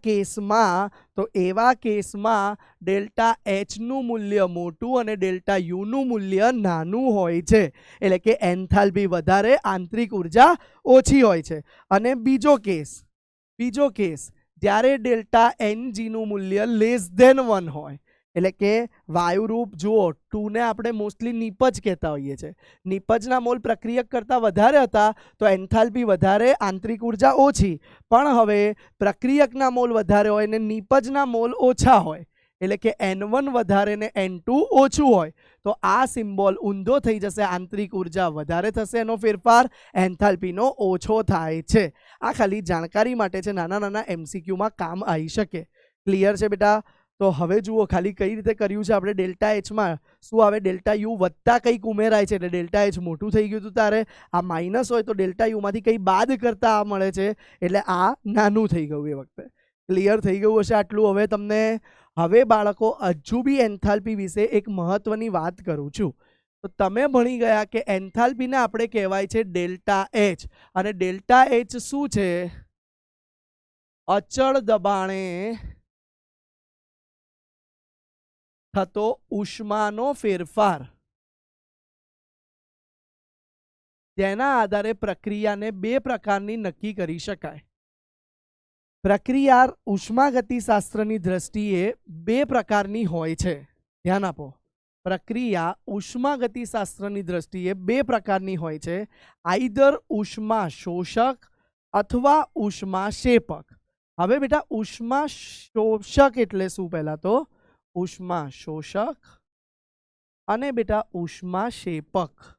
કેસમાં ડેલ્ટા H નું મૂલ્ય મોટું અને ડેલ્ટા U નું મૂલ્ય નાનું હોય છે, એટલે કે એન્થાલ્પી વધારે, આંતરિક ઉર્જા ઓછી હોય છે. અને બીજો કેસ જ્યારે ડેલ્ટા NG નું મૂલ્ય લેસ ધેન 1 હોય, એટલે કે વાયુરૂપ જુઓ 2 ને આપણે મોસ્ટલી નિપજ કહેતા હોઈએ છીએ. નિપજના મોલ પ્રક્રિયક કરતાં વધારે હતા તો એન્થાલ્પી વધારે, આંતરિક ઉર્જા ઓછી. પણ હવે પ્રક્રિયકના મોલ વધારે હોય ને નિપજના મોલ ઓછા હોય, એટલે કે N1 વધારે ને N2 ઓછું હોય, તો આ સિમ્બોલ ઊંધો થઈ જશે, આંતરિક ઉર્જા વધારે થશે, એનો ફેરફાર એન્થાલ્પીનો ઓછો થાય છે. આ ખાલી જાણકારી માટે છે, નાના MCQમાં કામ આવી શકે. ક્લિયર છે બેટા? તો હવે જુઓ ખાલી કઈ રીતે કર્યું છે આપણે. ડેલ્ટા Hમાં શું આવે? ડેલ્ટા U વત્તા કંઈક ઉમેરાય છે, એટલે ડેલ્ટા H મોટું થઈ ગયું હતું. તારે આ માઇનસ હોય તો ડેલ્ટા U માંથી કંઈ બાદ કરતા આ મળે છે, એટલે આ નાનું થઈ ગયું એ વખતે. ક્લિયર થઈ ગયું હશે આટલું હવે તમને? હવે બાળકો હજુ બી એન્થાલ્પી વિશે એક મહત્વની વાત કરું છું. તો તમે ભણી ગયા કે એન્થાલ્પીને આપણે કહેવાય છે ડેલ્ટા H, અને ડેલ્ટા H શું છે? અચળ દબાણે થતો ઉષ્માનો ફેરફાર, જેના આધારે પ્રક્રિયાને બે પ્રકારની નક્કી કરી શકાય. પ્રક્રિયા ઉષ્માગતિશાસ્ત્રની દ્રષ્ટિએ બે પ્રકારની હોય છે. ધ્યાન આપો. પ્રક્રિયા ઉષ્માગતિશાસ્ત્રની દ્રષ્ટિએ બે પ્રકારની હોય છે, આઈધર ઉષ્મા શોષક અથવા ઉષ્મા શેપક. હવે બેટા ઉષ્મા શોષક એટલે શું? પહેલા તો ઉષ્મા શોષક અને બેટા ઉષ્મા શેપક.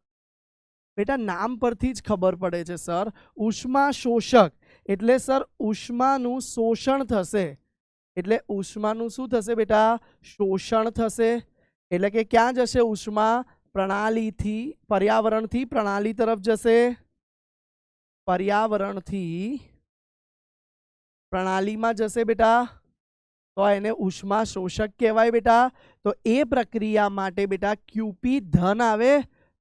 બેટા નામ પરથી જ ખબર પડે છે સર. ઉષ્મા શોષક એટલે સર ઉષ્માનું શોષણ થશે, એટલે ઉષ્માનું શું થશે બેટા? શોષણ થશે. એટલે કે ક્યાં જશે ઉષ્મા? પ્રણાલીથી, પર્યાવરણથી પ્રણાલી તરફ જશે, પર્યાવરણથી પ્રણાલીમાં જશે બેટા, તો એને ઉષ્મા શોષક કહેવાય બેટા. તો એ પ્રક્રિયા માટે બેટા QP ધન આવે,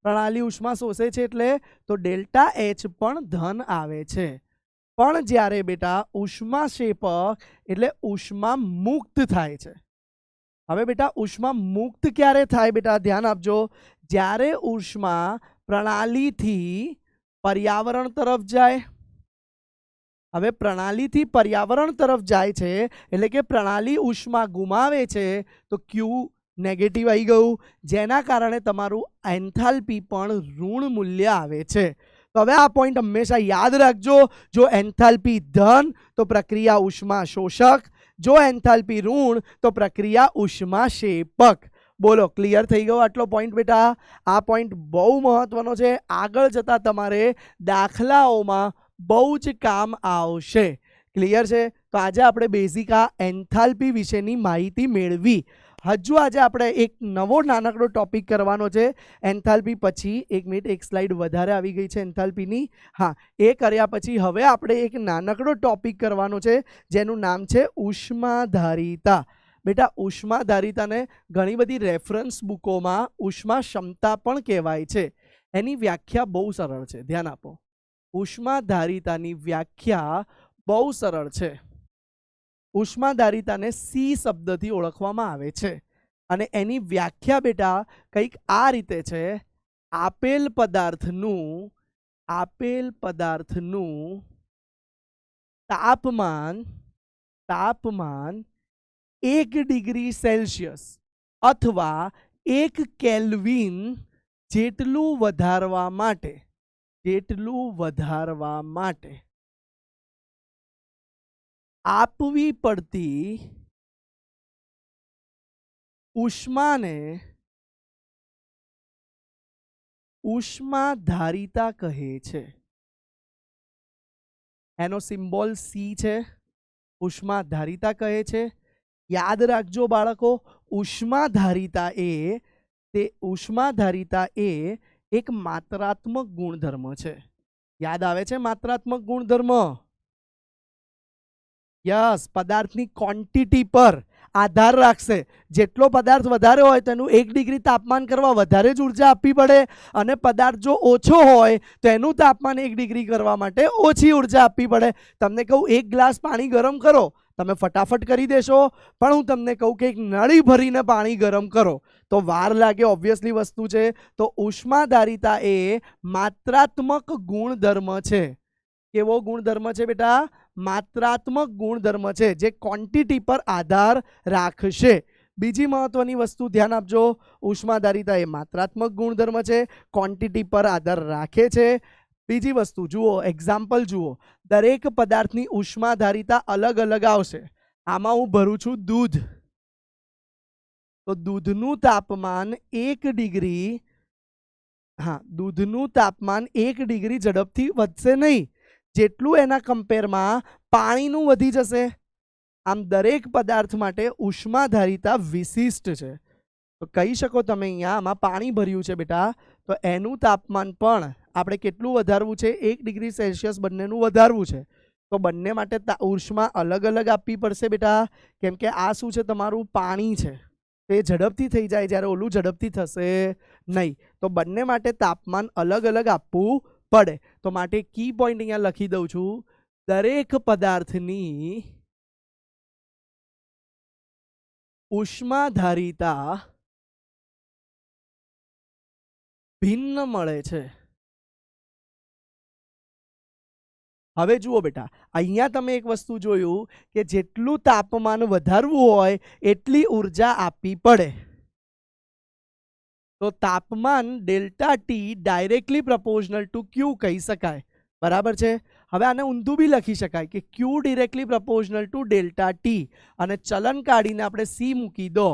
પ્રણાલી ઉષ્મા શોષે છે એટલે, તો ડેલ્ટા H પણ ધન આવે છે. પણ જ્યારે બેટા ઉષ્મા શેપક એટલે ઉષ્મા મુક્ત થાય છે. હવે બેટા ઉષ્મા મુક્ત ક્યારે થાય બેટા? ધ્યાન આપજો. જ્યારે ઉષ્મા પ્રણાલીથી પર્યાવરણ તરફ જાય. હવે પ્રણાલીથી પર્યાવરણ તરફ જાય છે એટલે કે પ્રણાલી ઉષ્મા ગુમાવે છે તો ક્યુ નેગેટિવ આવી ગયું, જેના કારણે તમારું એન્થાલ્પી પણ ઋણ મૂલ્ય આવે છે. તો હવે આ પોઈન્ટ હંમેશા યાદ રાખજો. જો એન્થાલ્પી ધન તો પ્રક્રિયા ઉષ્મા શોષક, જો એન્થાલ્પી ઋણ તો પ્રક્રિયા ઉષ્મા શેપક. બોલો, ક્લિયર થઈ ગયો આટલો પોઈન્ટ બેટા? આ પોઈન્ટ બહુ મહત્વનો છે, આગળ જતા તમારે દાખલાઓમાં બહુ જ કામ આવશે. ક્લિયર છે? તો આજે આપણે બેઝિક આ એન્થાલ્પી વિશેની માહિતી મેળવી. હજુ આજે આપણે એક નવો નાનકડો ટોપિક કરવાનો છે એન્થાલ્પી પછી. એક મિનિટ, એક સ્લાઇડ વધારે આવી ગઈ છે એન્થાલ્પીની. હા, એ કર્યા પછી હવે આપણે એક નાનકડો ટોપિક કરવાનો છે જેનું નામ છે ઉષ્માધારિતા. બેટા, ઉષ્માધારિતાને ઘણી બધી રેફરન્સ બુકોમાં ઉષ્મા ક્ષમતા પણ કહેવાય છે. એની વ્યાખ્યા બહુ સરળ છે, ધ્યાન આપો. ઉષ્માધારિતાની વ્યાખ્યા બહુ સરળ છે. ઉષ્માધારિતાને સી શબ્દથી ઓળખવામાં આવે છે અને એની વ્યાખ્યા બેટા કંઈક આ રીતે છે. આપેલ પદાર્થનું તાપમાન 1 ડિગ્રી સેલ્સિયસ અથવા 1 કેલ્વિન જેટલું વધારવા માટે આપવી પડતી ઉષ્માને ઉષ્માધારિતા કહે છે. એનો સિમ્બોલ સી છે, ઉષ્માધારિતા કહે છે. યાદ રાખજો બાળકો, ઉષ્માધારિતા એ એક માત્રાત્મક ગુણધર્મ છે. યાદ આવે છે માત્રાત્મક ગુણધર્મ? યસ, પદાર્થની ક્વોન્ટિટી પર આધાર રાખશે. જેટલો પદાર્થ વધારે હોય તેનું 1 ડિગ્રી તાપમાન કરવા વધારે જ ઉર્જા આપવી પડે, અને પદાર્થ જો ઓછો હોય તો એનું તાપમાન 1 ડિગ્રી કરવા માટે ઓછી ઉર્જા આપવી પડે. તમને કહું 1 ગ્લાસ પાણી ગરમ કરો, તમે ફટાફટ કરી દેશો, પણ હું તમને કહું કે એક નળી ભરીને પાણી ગરમ કરો તો વાર લાગે, ઓબ્વિયસલી વસ્તુ છે. તો ઉષ્માધારિતા એ માત્રાત્મક ગુણધર્મ છે. કેવો ગુણધર્મ છે બેટા? માત્રાત્મક ગુણધર્મ છે, જે ક્વોન્ટિટી પર આધાર રાખશે. બીજી મહત્વની વસ્તુ ધ્યાન આપજો, ઉષ્માધારિતા એ માત્રાત્મક ગુણધર્મ છે, ક્વોન્ટિટી પર આધાર રાખે છે. બીજી વસ્તુ જુઓ, એક્ઝામ્પલ જુઓ. દરેક પદાર્થની ઉષ્માધારિતા અલગ અલગ આવશે. આમાં હું ભરું છું દૂધ, તો દૂધનું તાપમાન 1 ડિગ્રી ઝડપથી વધશે નહીં જેટલું એના કમ્પેરમાં પાણીનું વધી જશે. આમ દરેક પદાર્થ માટે ઉષ્માધારિતા વિશિષ્ટ છે. તો કહી શકો તમે અહીંયા આમાં પાણી ભર્યું છે બેટા, તો એનું તાપમાન પણ આપણે કેટલું વધારવું છે? 1 ડિગ્રી સેલ્સિયસ બંનેનું વધારવું છે. તો બંને માટે ઉષ્મા અલગ અલગ આપવી પડશે બેટા, કેમ કે આ શું છે? તમારું પાણી છે, તે ઝડપથી થઈ જાય, જ્યારે ઓલું ઝડપથી થશે નહીં. તો બંને માટે તાપમાન અલગ અલગ આપવું પડે. તો માટે કી પોઈન્ટ અહીંયા લખી દઉં છું. દરેક પદાર્થની ઉષ્માધારિતા ભિન્ન મળે છે. હવે જુઓ બેટા, અહીંયા તમે એક વસ્તુ જોયું કે જેટલું તાપમાન વધારવું હોય એટલી ઉર્જા આપવી પડે. તો તાપમાન delta T directly proportional to Q કહી શકાય. બરાબર છે? હવે આને ઊંધું બી લખી શકાય કે Q directly proportional to delta T, અને ચલન કાઢીને આપણે સી મૂકી દો.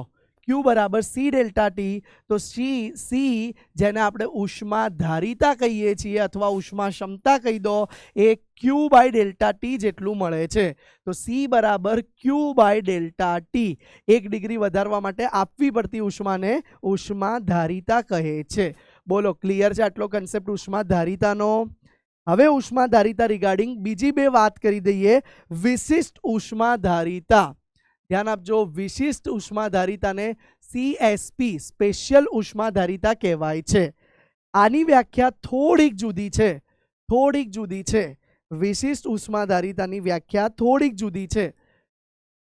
ક્યુ બરાબર સી ડેલ્ટા ટી. તો સી જેને આપણે ઉષ્માધારિતા કહીએ છીએ અથવા ઉષ્મા ક્ષમતા કહી દો, એ ક્યુ બાય ડેલ્ટા ટી જેટલું મળે છે. તો સી બરાબર ક્યુ બાય ડેલ્ટા ટી. 1 ડિગ્રી વધારવા માટે આપવી પડતી ઉષ્માને ઉષ્માધારિતા કહે છે. બોલો, ક્લિયર છે આટલો કન્સેપ્ટ ઉષ્માધારિતાનો? હવે ઉષ્માધારિતા રિગાર્ડિંગ બીજી 2 વાત કરી દઈએ. વિશિષ્ટ ઉષ્માધારિતા, ધ્યાન આપજો. વિશિષ્ટ ઉષ્માધારિતાને CSP સ્પેશિયલ ઉષ્માધારિતા કહેવાય છે. આની વ્યાખ્યા થોડીક જુદી છે. વિશિષ્ટ ઉષ્માધારિતાની વ્યાખ્યા થોડીક જુદી છે.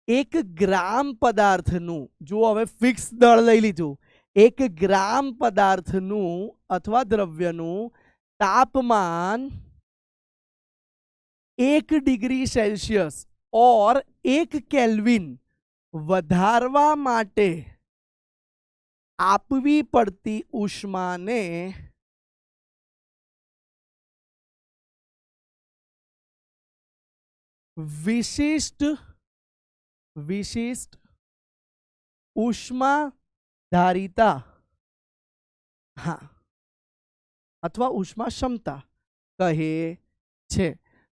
1 ગ્રામ પદાર્થનું, જુઓ હવે ફિક્સ દળ લઈ લીધું, એક ગ્રામ પદાર્થનું અથવા દ્રવ્યનું તાપમાન 1 ડિગ્રી સેલ્સિયસ ઓર 1 કેલ્વિન વધારવા માટે આપવી પડતી ઉષ્માને વિશિષ્ટ ઉષ્મા ધારિતા અથવા ઉષ્મા ક્ષમતા કહે છે.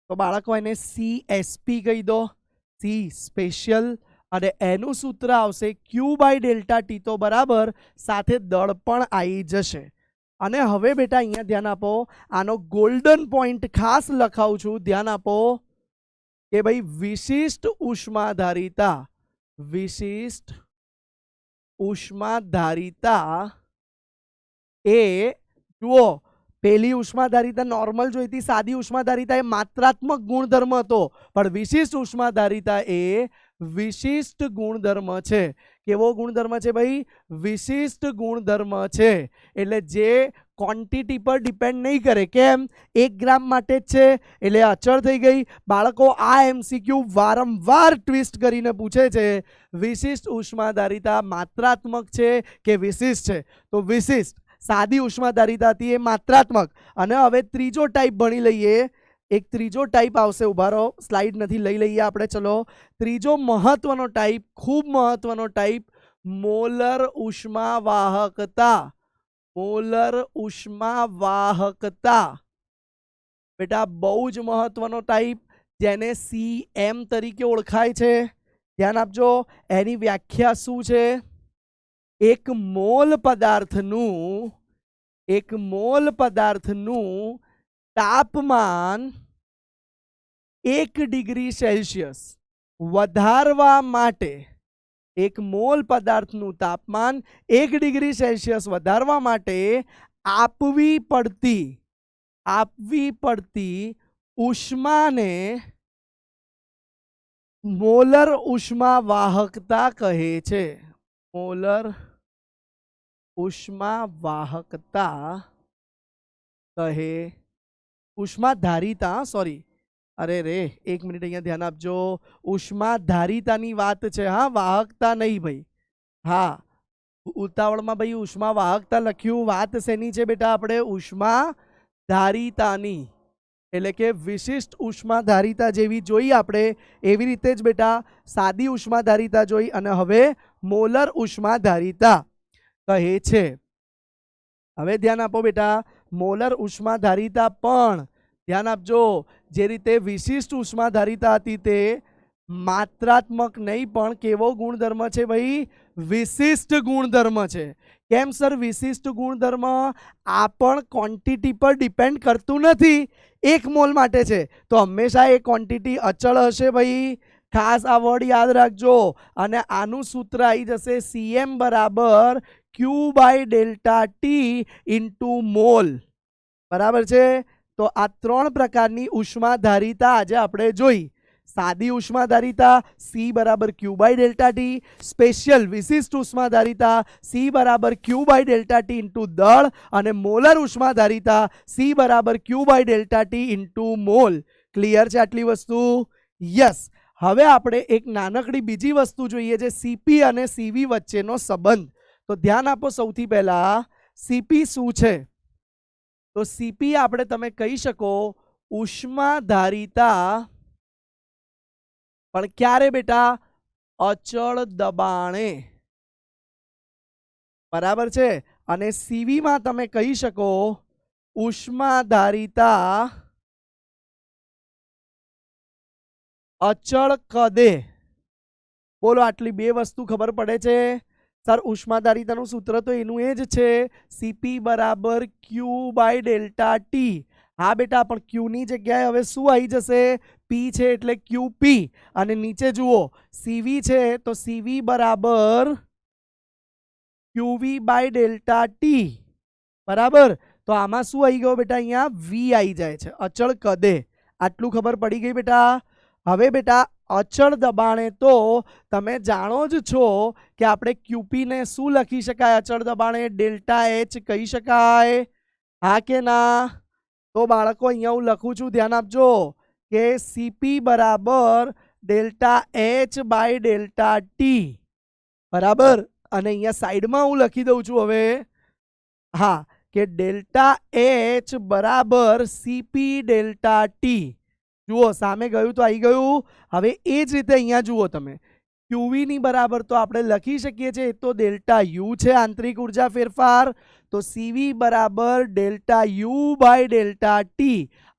તો બાળકો એને CSP કહી દો, સી સ્પેશિયલ, અને એનું સૂત્ર આવશે Q/ΔT, તો બરાબર સાથે દળ પણ આવી જશે. અને હવે બેટા અહીંયા ધ્યાન આપો, આનો ગોલ્ડન પોઈન્ટ ખાસ લખાવું છું, ધ્યાન આપો કે ભાઈ વિશિષ્ટ ઉષ્માધારિતા એ જુઓ, પેલી ઉષ્માધારિતા નોર્મલ જોઈતી, સાદી ઉષ્માધારિતા એ માત્રાત્મક ગુણધર્મ હતો, પણ વિશિષ્ટ ઉષ્માધારિતા એ વિશિષ્ટ ગુણધર્મ છે. કેવો ગુણધર્મ છે ભાઈ? વિશિષ્ટ ગુણધર્મ છે. એટલે જે ક્વોન્ટિટી પર ડિપેન્ડ નહીં કરે. કેમ? 1 ગ્રામ માટે જ છે એટલે અચળ થઈ ગઈ. બાળકો આ MCQ વારંવાર ટ્વિસ્ટ કરીને પૂછે છે, વિશિષ્ટ ઉષ્માધારિતા માત્રાત્મક છે કે વિશિષ્ટ છે? તો વિશિષ્ટ. સાદી ઉષ્માધારિતા હતી એ માત્રાત્મક. અને હવે ત્રીજો ટાઈપ ભણી લઈએ. એક ત્રીજો ટાઈપ આવશે, ઉભા રહો, સ્લાઇડ નથી, લઈ લઈએ આપણે. ચલો, ત્રીજો મહત્વનો ટાઈપ, ખૂબ મહત્વનો ટાઈપ, મોલર ઉષ્માવાહકતા. મોલર ઉષ્માવાહકતા બેટા બહુ જ મહત્વનો ટાઈપ, જેને CM તરીકે ઓળખાય છે. ધ્યાન આપજો, એની વ્યાખ્યા શું છે? એક મોલ પદાર્થનું તાપમાન 1 ડિગ્રી સેલ્સિયસ વધારવા માટે, એક મોલ પદાર્થનું તાપમાન 1 ડિગ્રી સેલ્સિયસ વધારવા માટે આપવી પડતી ઉષ્માને મોલર ઉષ્માવાહકતા કહે છે. મોલર ઉષ્માવાહકતા કહે, ઉષ્માધારિતા, સોરી, અરે રે, 1 મિનિટ અહીંયા ધ્યાન આપજો. ઉષ્માધારિતાની વાત છે, હા, વાહકતા નહીં ભાઈ. હા, ઉતાવળમાં ભાઈ ઉષ્માવાહકતા લખ્યું. વાત શેની છે બેટા? આપણે ઉષ્માધારિતાની, એટલે કે વિશિષ્ટ ઉષ્માધારિતા જેવી જોઈ આપણે એવી રીતે જ બેટા સાદી ઉષ્માધારિતા જોઈ, અને હવે મોલર ઉષ્માધારિતા કહે છે. હવે ધ્યાન આપો બેટા, મોલર ઉષ્માધારિતા પણ ધ્યાન આપજો, જે રીતે વિશિષ્ટ ઉષ્માધારિતા હતી તે માત્રાત્મક નહીં, પણ કેવો ગુણધર્મ છે ભાઈ? વિશિષ્ટ ગુણધર્મ છે. કેમ સર વિશિષ્ટ ગુણધર્મ? આ પણ ક્વોન્ટિટી પર ડિપેન્ડ કરતું નથી. 1 મોલ માટે છે તો હંમેશા એ ક્વોન્ટિટી અચળ હશે ભાઈ. ખાસ આ વર્ડ યાદ રાખજો. અને આનું સૂત્ર આવી જશે CM બરાબર Q/ΔT ઇન્ટુ મોલ. બરાબર છે? તો આ 3 પ્રકારની ઉષ્માધારિતા આજે આપણે જોઈ. સાદી ઉષ્માધારિતા C બરાબર Q/ΔT, સ્પેશિયલ વિશિષ્ટ ઉષ્માધારિતા C બરાબર Q/ΔT ઇન્ટુ દળ, અને મોલર ઉષ્માધારિતા C બરાબર Q/ΔT ઇન્ટુ મોલ. ક્લિયર છે આટલી વસ્તુ? યસ. હવે આપણે એક નાનકડી બીજી વસ્તુ જોઈએ છે, CP અને CV વચ્ચેનો સંબંધ. તો ધ્યાન આપો, સૌથી પહેલા CP શું છે? તો CP આપણે તમે કહી શકો ઉષ્માધારિતા, પણ ક્યારે બેટા? અચળ દબાણે. બરાબર છે? અને CV માં તમે કહી શકો ઉષ્માધારિતા અચળ કદે. બોલો, આટલી 2 વસ્તુ ખબર પડે છે? સર ઉષ્માધારિતાનું સૂત્ર તો એનું એ જ છે, CP બરાબર Q/ΔT. હા બેટા, પણ Q ની જગ્યાએ હવે શું આવી જશે? P છે એટલે QP. અને નીચે જુઓ CV છે તો CV બરાબર QV/ΔT. બરાબર? તો આમાં શું આવી ગયો બેટા? અહીંયા V આવી જાય છે, અચળ કદે. આટલું ખબર પડી ગઈ બેટા? હવે બેટા અચળ દબાણે તો તમે જાણો જ છો કે આપણે QP ને શું લખી શકાય? અચળ દબાણે ડેલ્ટા H કહી શકાય, હા કે ના? તો બાળકો અહીંયા હું લખું છું, ધ્યાન આપજો કે CP બરાબર delta H by delta T, બરાબર. અને અહીંયા સાઈડમાં હું લખી દઉં છું હવે, હા, કે ડેલ્ટા H બરાબર CP ડેલ્ટા T. જુઓ સામે ગયું તો આવી ગયું. હવે એ જ રીતે અહીંયા જુઓ તમે, QV ની બરાબર તો આપણે લખી શકીએ છીએ, એ તો ડેલ્ટા U છે, આંતરિક ઉર્જા ફેરફાર. તો CV બરાબર delta U by delta T,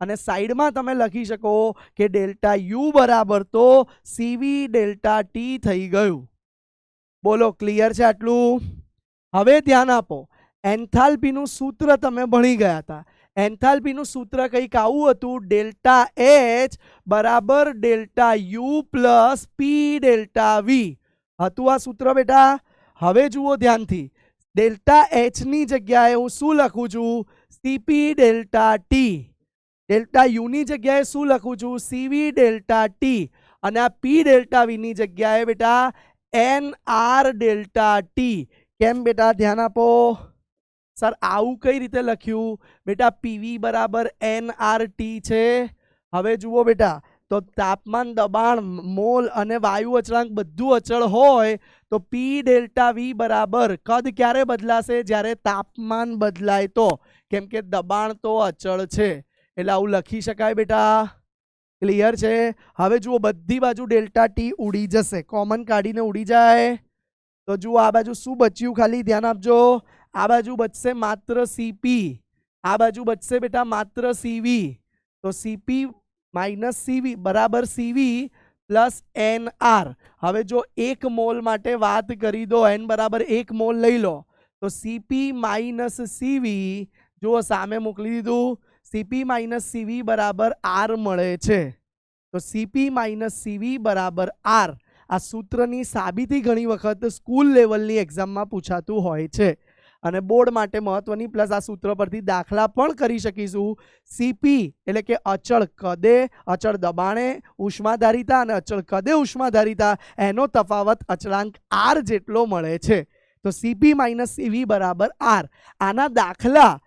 અને સાઈડમાં તમે લખી શકો કે ડેલ્ટા U બરાબર તો CV ડેલ્ટા T થઈ ગયું. બોલો ક્લિયર છે આટલું? હવે ધ્યાન આપો, એન્થાલ્પીનું સૂત્ર તમે ભણી ગયા હતા. એન્થાલ્પીનું સૂત્ર કંઈક આવું હતું, ડેલ્ટા H બરાબર delta U plus P delta V હતું આ સૂત્ર બેટા. હવે જુઓ ધ્યાનથી, ડેલ્ટા H ની જગ્યાએ હું શું લખું છું? CP delta T. Delta U ની જગ્યાએ શું લખું છું? CV delta T. અને આ P ડેલ્ટા V ની જગ્યાએ બેટા NR ડેલ્ટા T. કેમ બેટા? ધ્યાન આપો. સર આવું કઈ રીતે લખ્યું? બેટા PV બરાબર NRT છે. હવે જુઓ બેટા, તો તાપમાન, દબાણ, મોલ અને વાયુ અચળાંક બધું અચળ હોય તો P ડેલ્ટા V બરાબર કદ ક્યારે બદલાશે? જ્યારે તાપમાન બદલાય તો, કેમ કે દબાણ તો અચળ છે. એટલે આવું લખી શકાય બેટા. ક્લિયર છે? હવે જુઓ બધી બાજુ ડેલ્ટા T ઉડી જશે, કોમન કાઢીને ઉડી જાય. તો જુઓ આ બાજુ શું બચ્યું, ખાલી ધ્યાન આપજો. આ બાજુ બચશે માત્ર CP, આ બાજુ બચશે બેટા માત્ર CV. તો CP માઇનસ CV બરાબર CV પ્લસ NR. હવે જો 1 મોલ માટે વાત કરી દો, N બરાબર 1 મોલ લઈ લો, તો CP માઇનસ CV, જુઓ સામે મોકલી દીધું, CP માઇનસ CV બરાબર R મળે છે. તો CP માઇનસ CV બરાબર R. આ સૂત્રની સાબિતી ઘણી વખત સ્કૂલ લેવલની એક્ઝામમાં પૂછાતું હોય છે, અને બોર્ડ માટે મહત્વની, પ્લસ આ સૂત્ર પરથી દાખલા પણ કરી શકીશું. CP એટલે કે અચળ કદે, અચળ દબાણે ઉષ્માધારિતા, અને અચળ કદે ઉષ્માધારિતા, એનો તફાવત અચળાંક R જેટલો મળે છે. તો CP માઇનસ CV બરાબર R. આના દાખલા,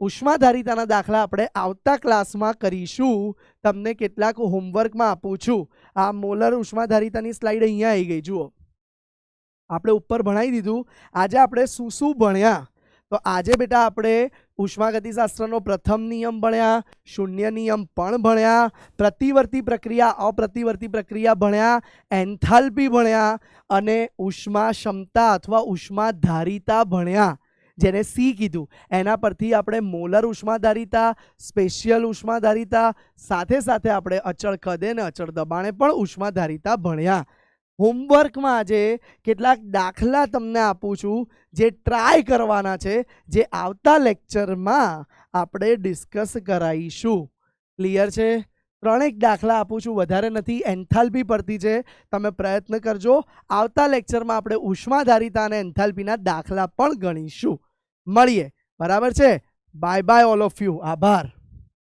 ઉષ્માધારિતાના દાખલા આપણે આવતા ક્લાસમાં કરીશું. તમને કેટલાક હોમવર્કમાં આપું છું. આ મોલર ઉષ્માધારિતાની સ્લાઇડ અહીંયા આવી ગઈ. જુઓ આપણે ઉપર ભણાવી દીધું. આજે આપણે શું શું ભણ્યા? તો આજે બેટા આપણે ઉષ્માગતિશાસ્ત્રનો પ્રથમ નિયમ ભણ્યા, શૂન્ય નિયમ પણ ભણ્યા, પ્રતિવર્તી પ્રક્રિયા, અપ્રતિવર્તી પ્રક્રિયા ભણ્યા, એન્થાલ્પી ભણ્યા, અને ઉષ્મા ક્ષમતા અથવા ઉષ્માધારિતા ભણ્યા, જેને C કીધું. એના પરથી આપણે મોલર ઉષ્માધારિતા, સ્પેશિયલ ઉષ્માધારિતા, સાથે સાથે આપણે અચળ કદે અને અચળ દબાણે પણ ઉષ્માધારિતા ભણ્યા. હોમવર્કમાં આજે કેટલાક દાખલા તમને આપું છું, જે ટ્રાય કરવાના છે, જે આવતા લેક્ચરમાં આપણે ડિસ્કસ કરાવીશું. ક્લિયર છે? 3 દાખલા આપું છું, વધારે નથી, એન્થાલ્પી પરથી છે. તમે પ્રયત્ન કરજો. આવતા લેક્ચરમાં આપણે ઉષ્માધારિતા અને એન્થાલ્પીના દાખલા પણ ગણીશું. મળીએ, બરાબર છે? Bye bye all of you. આભાર.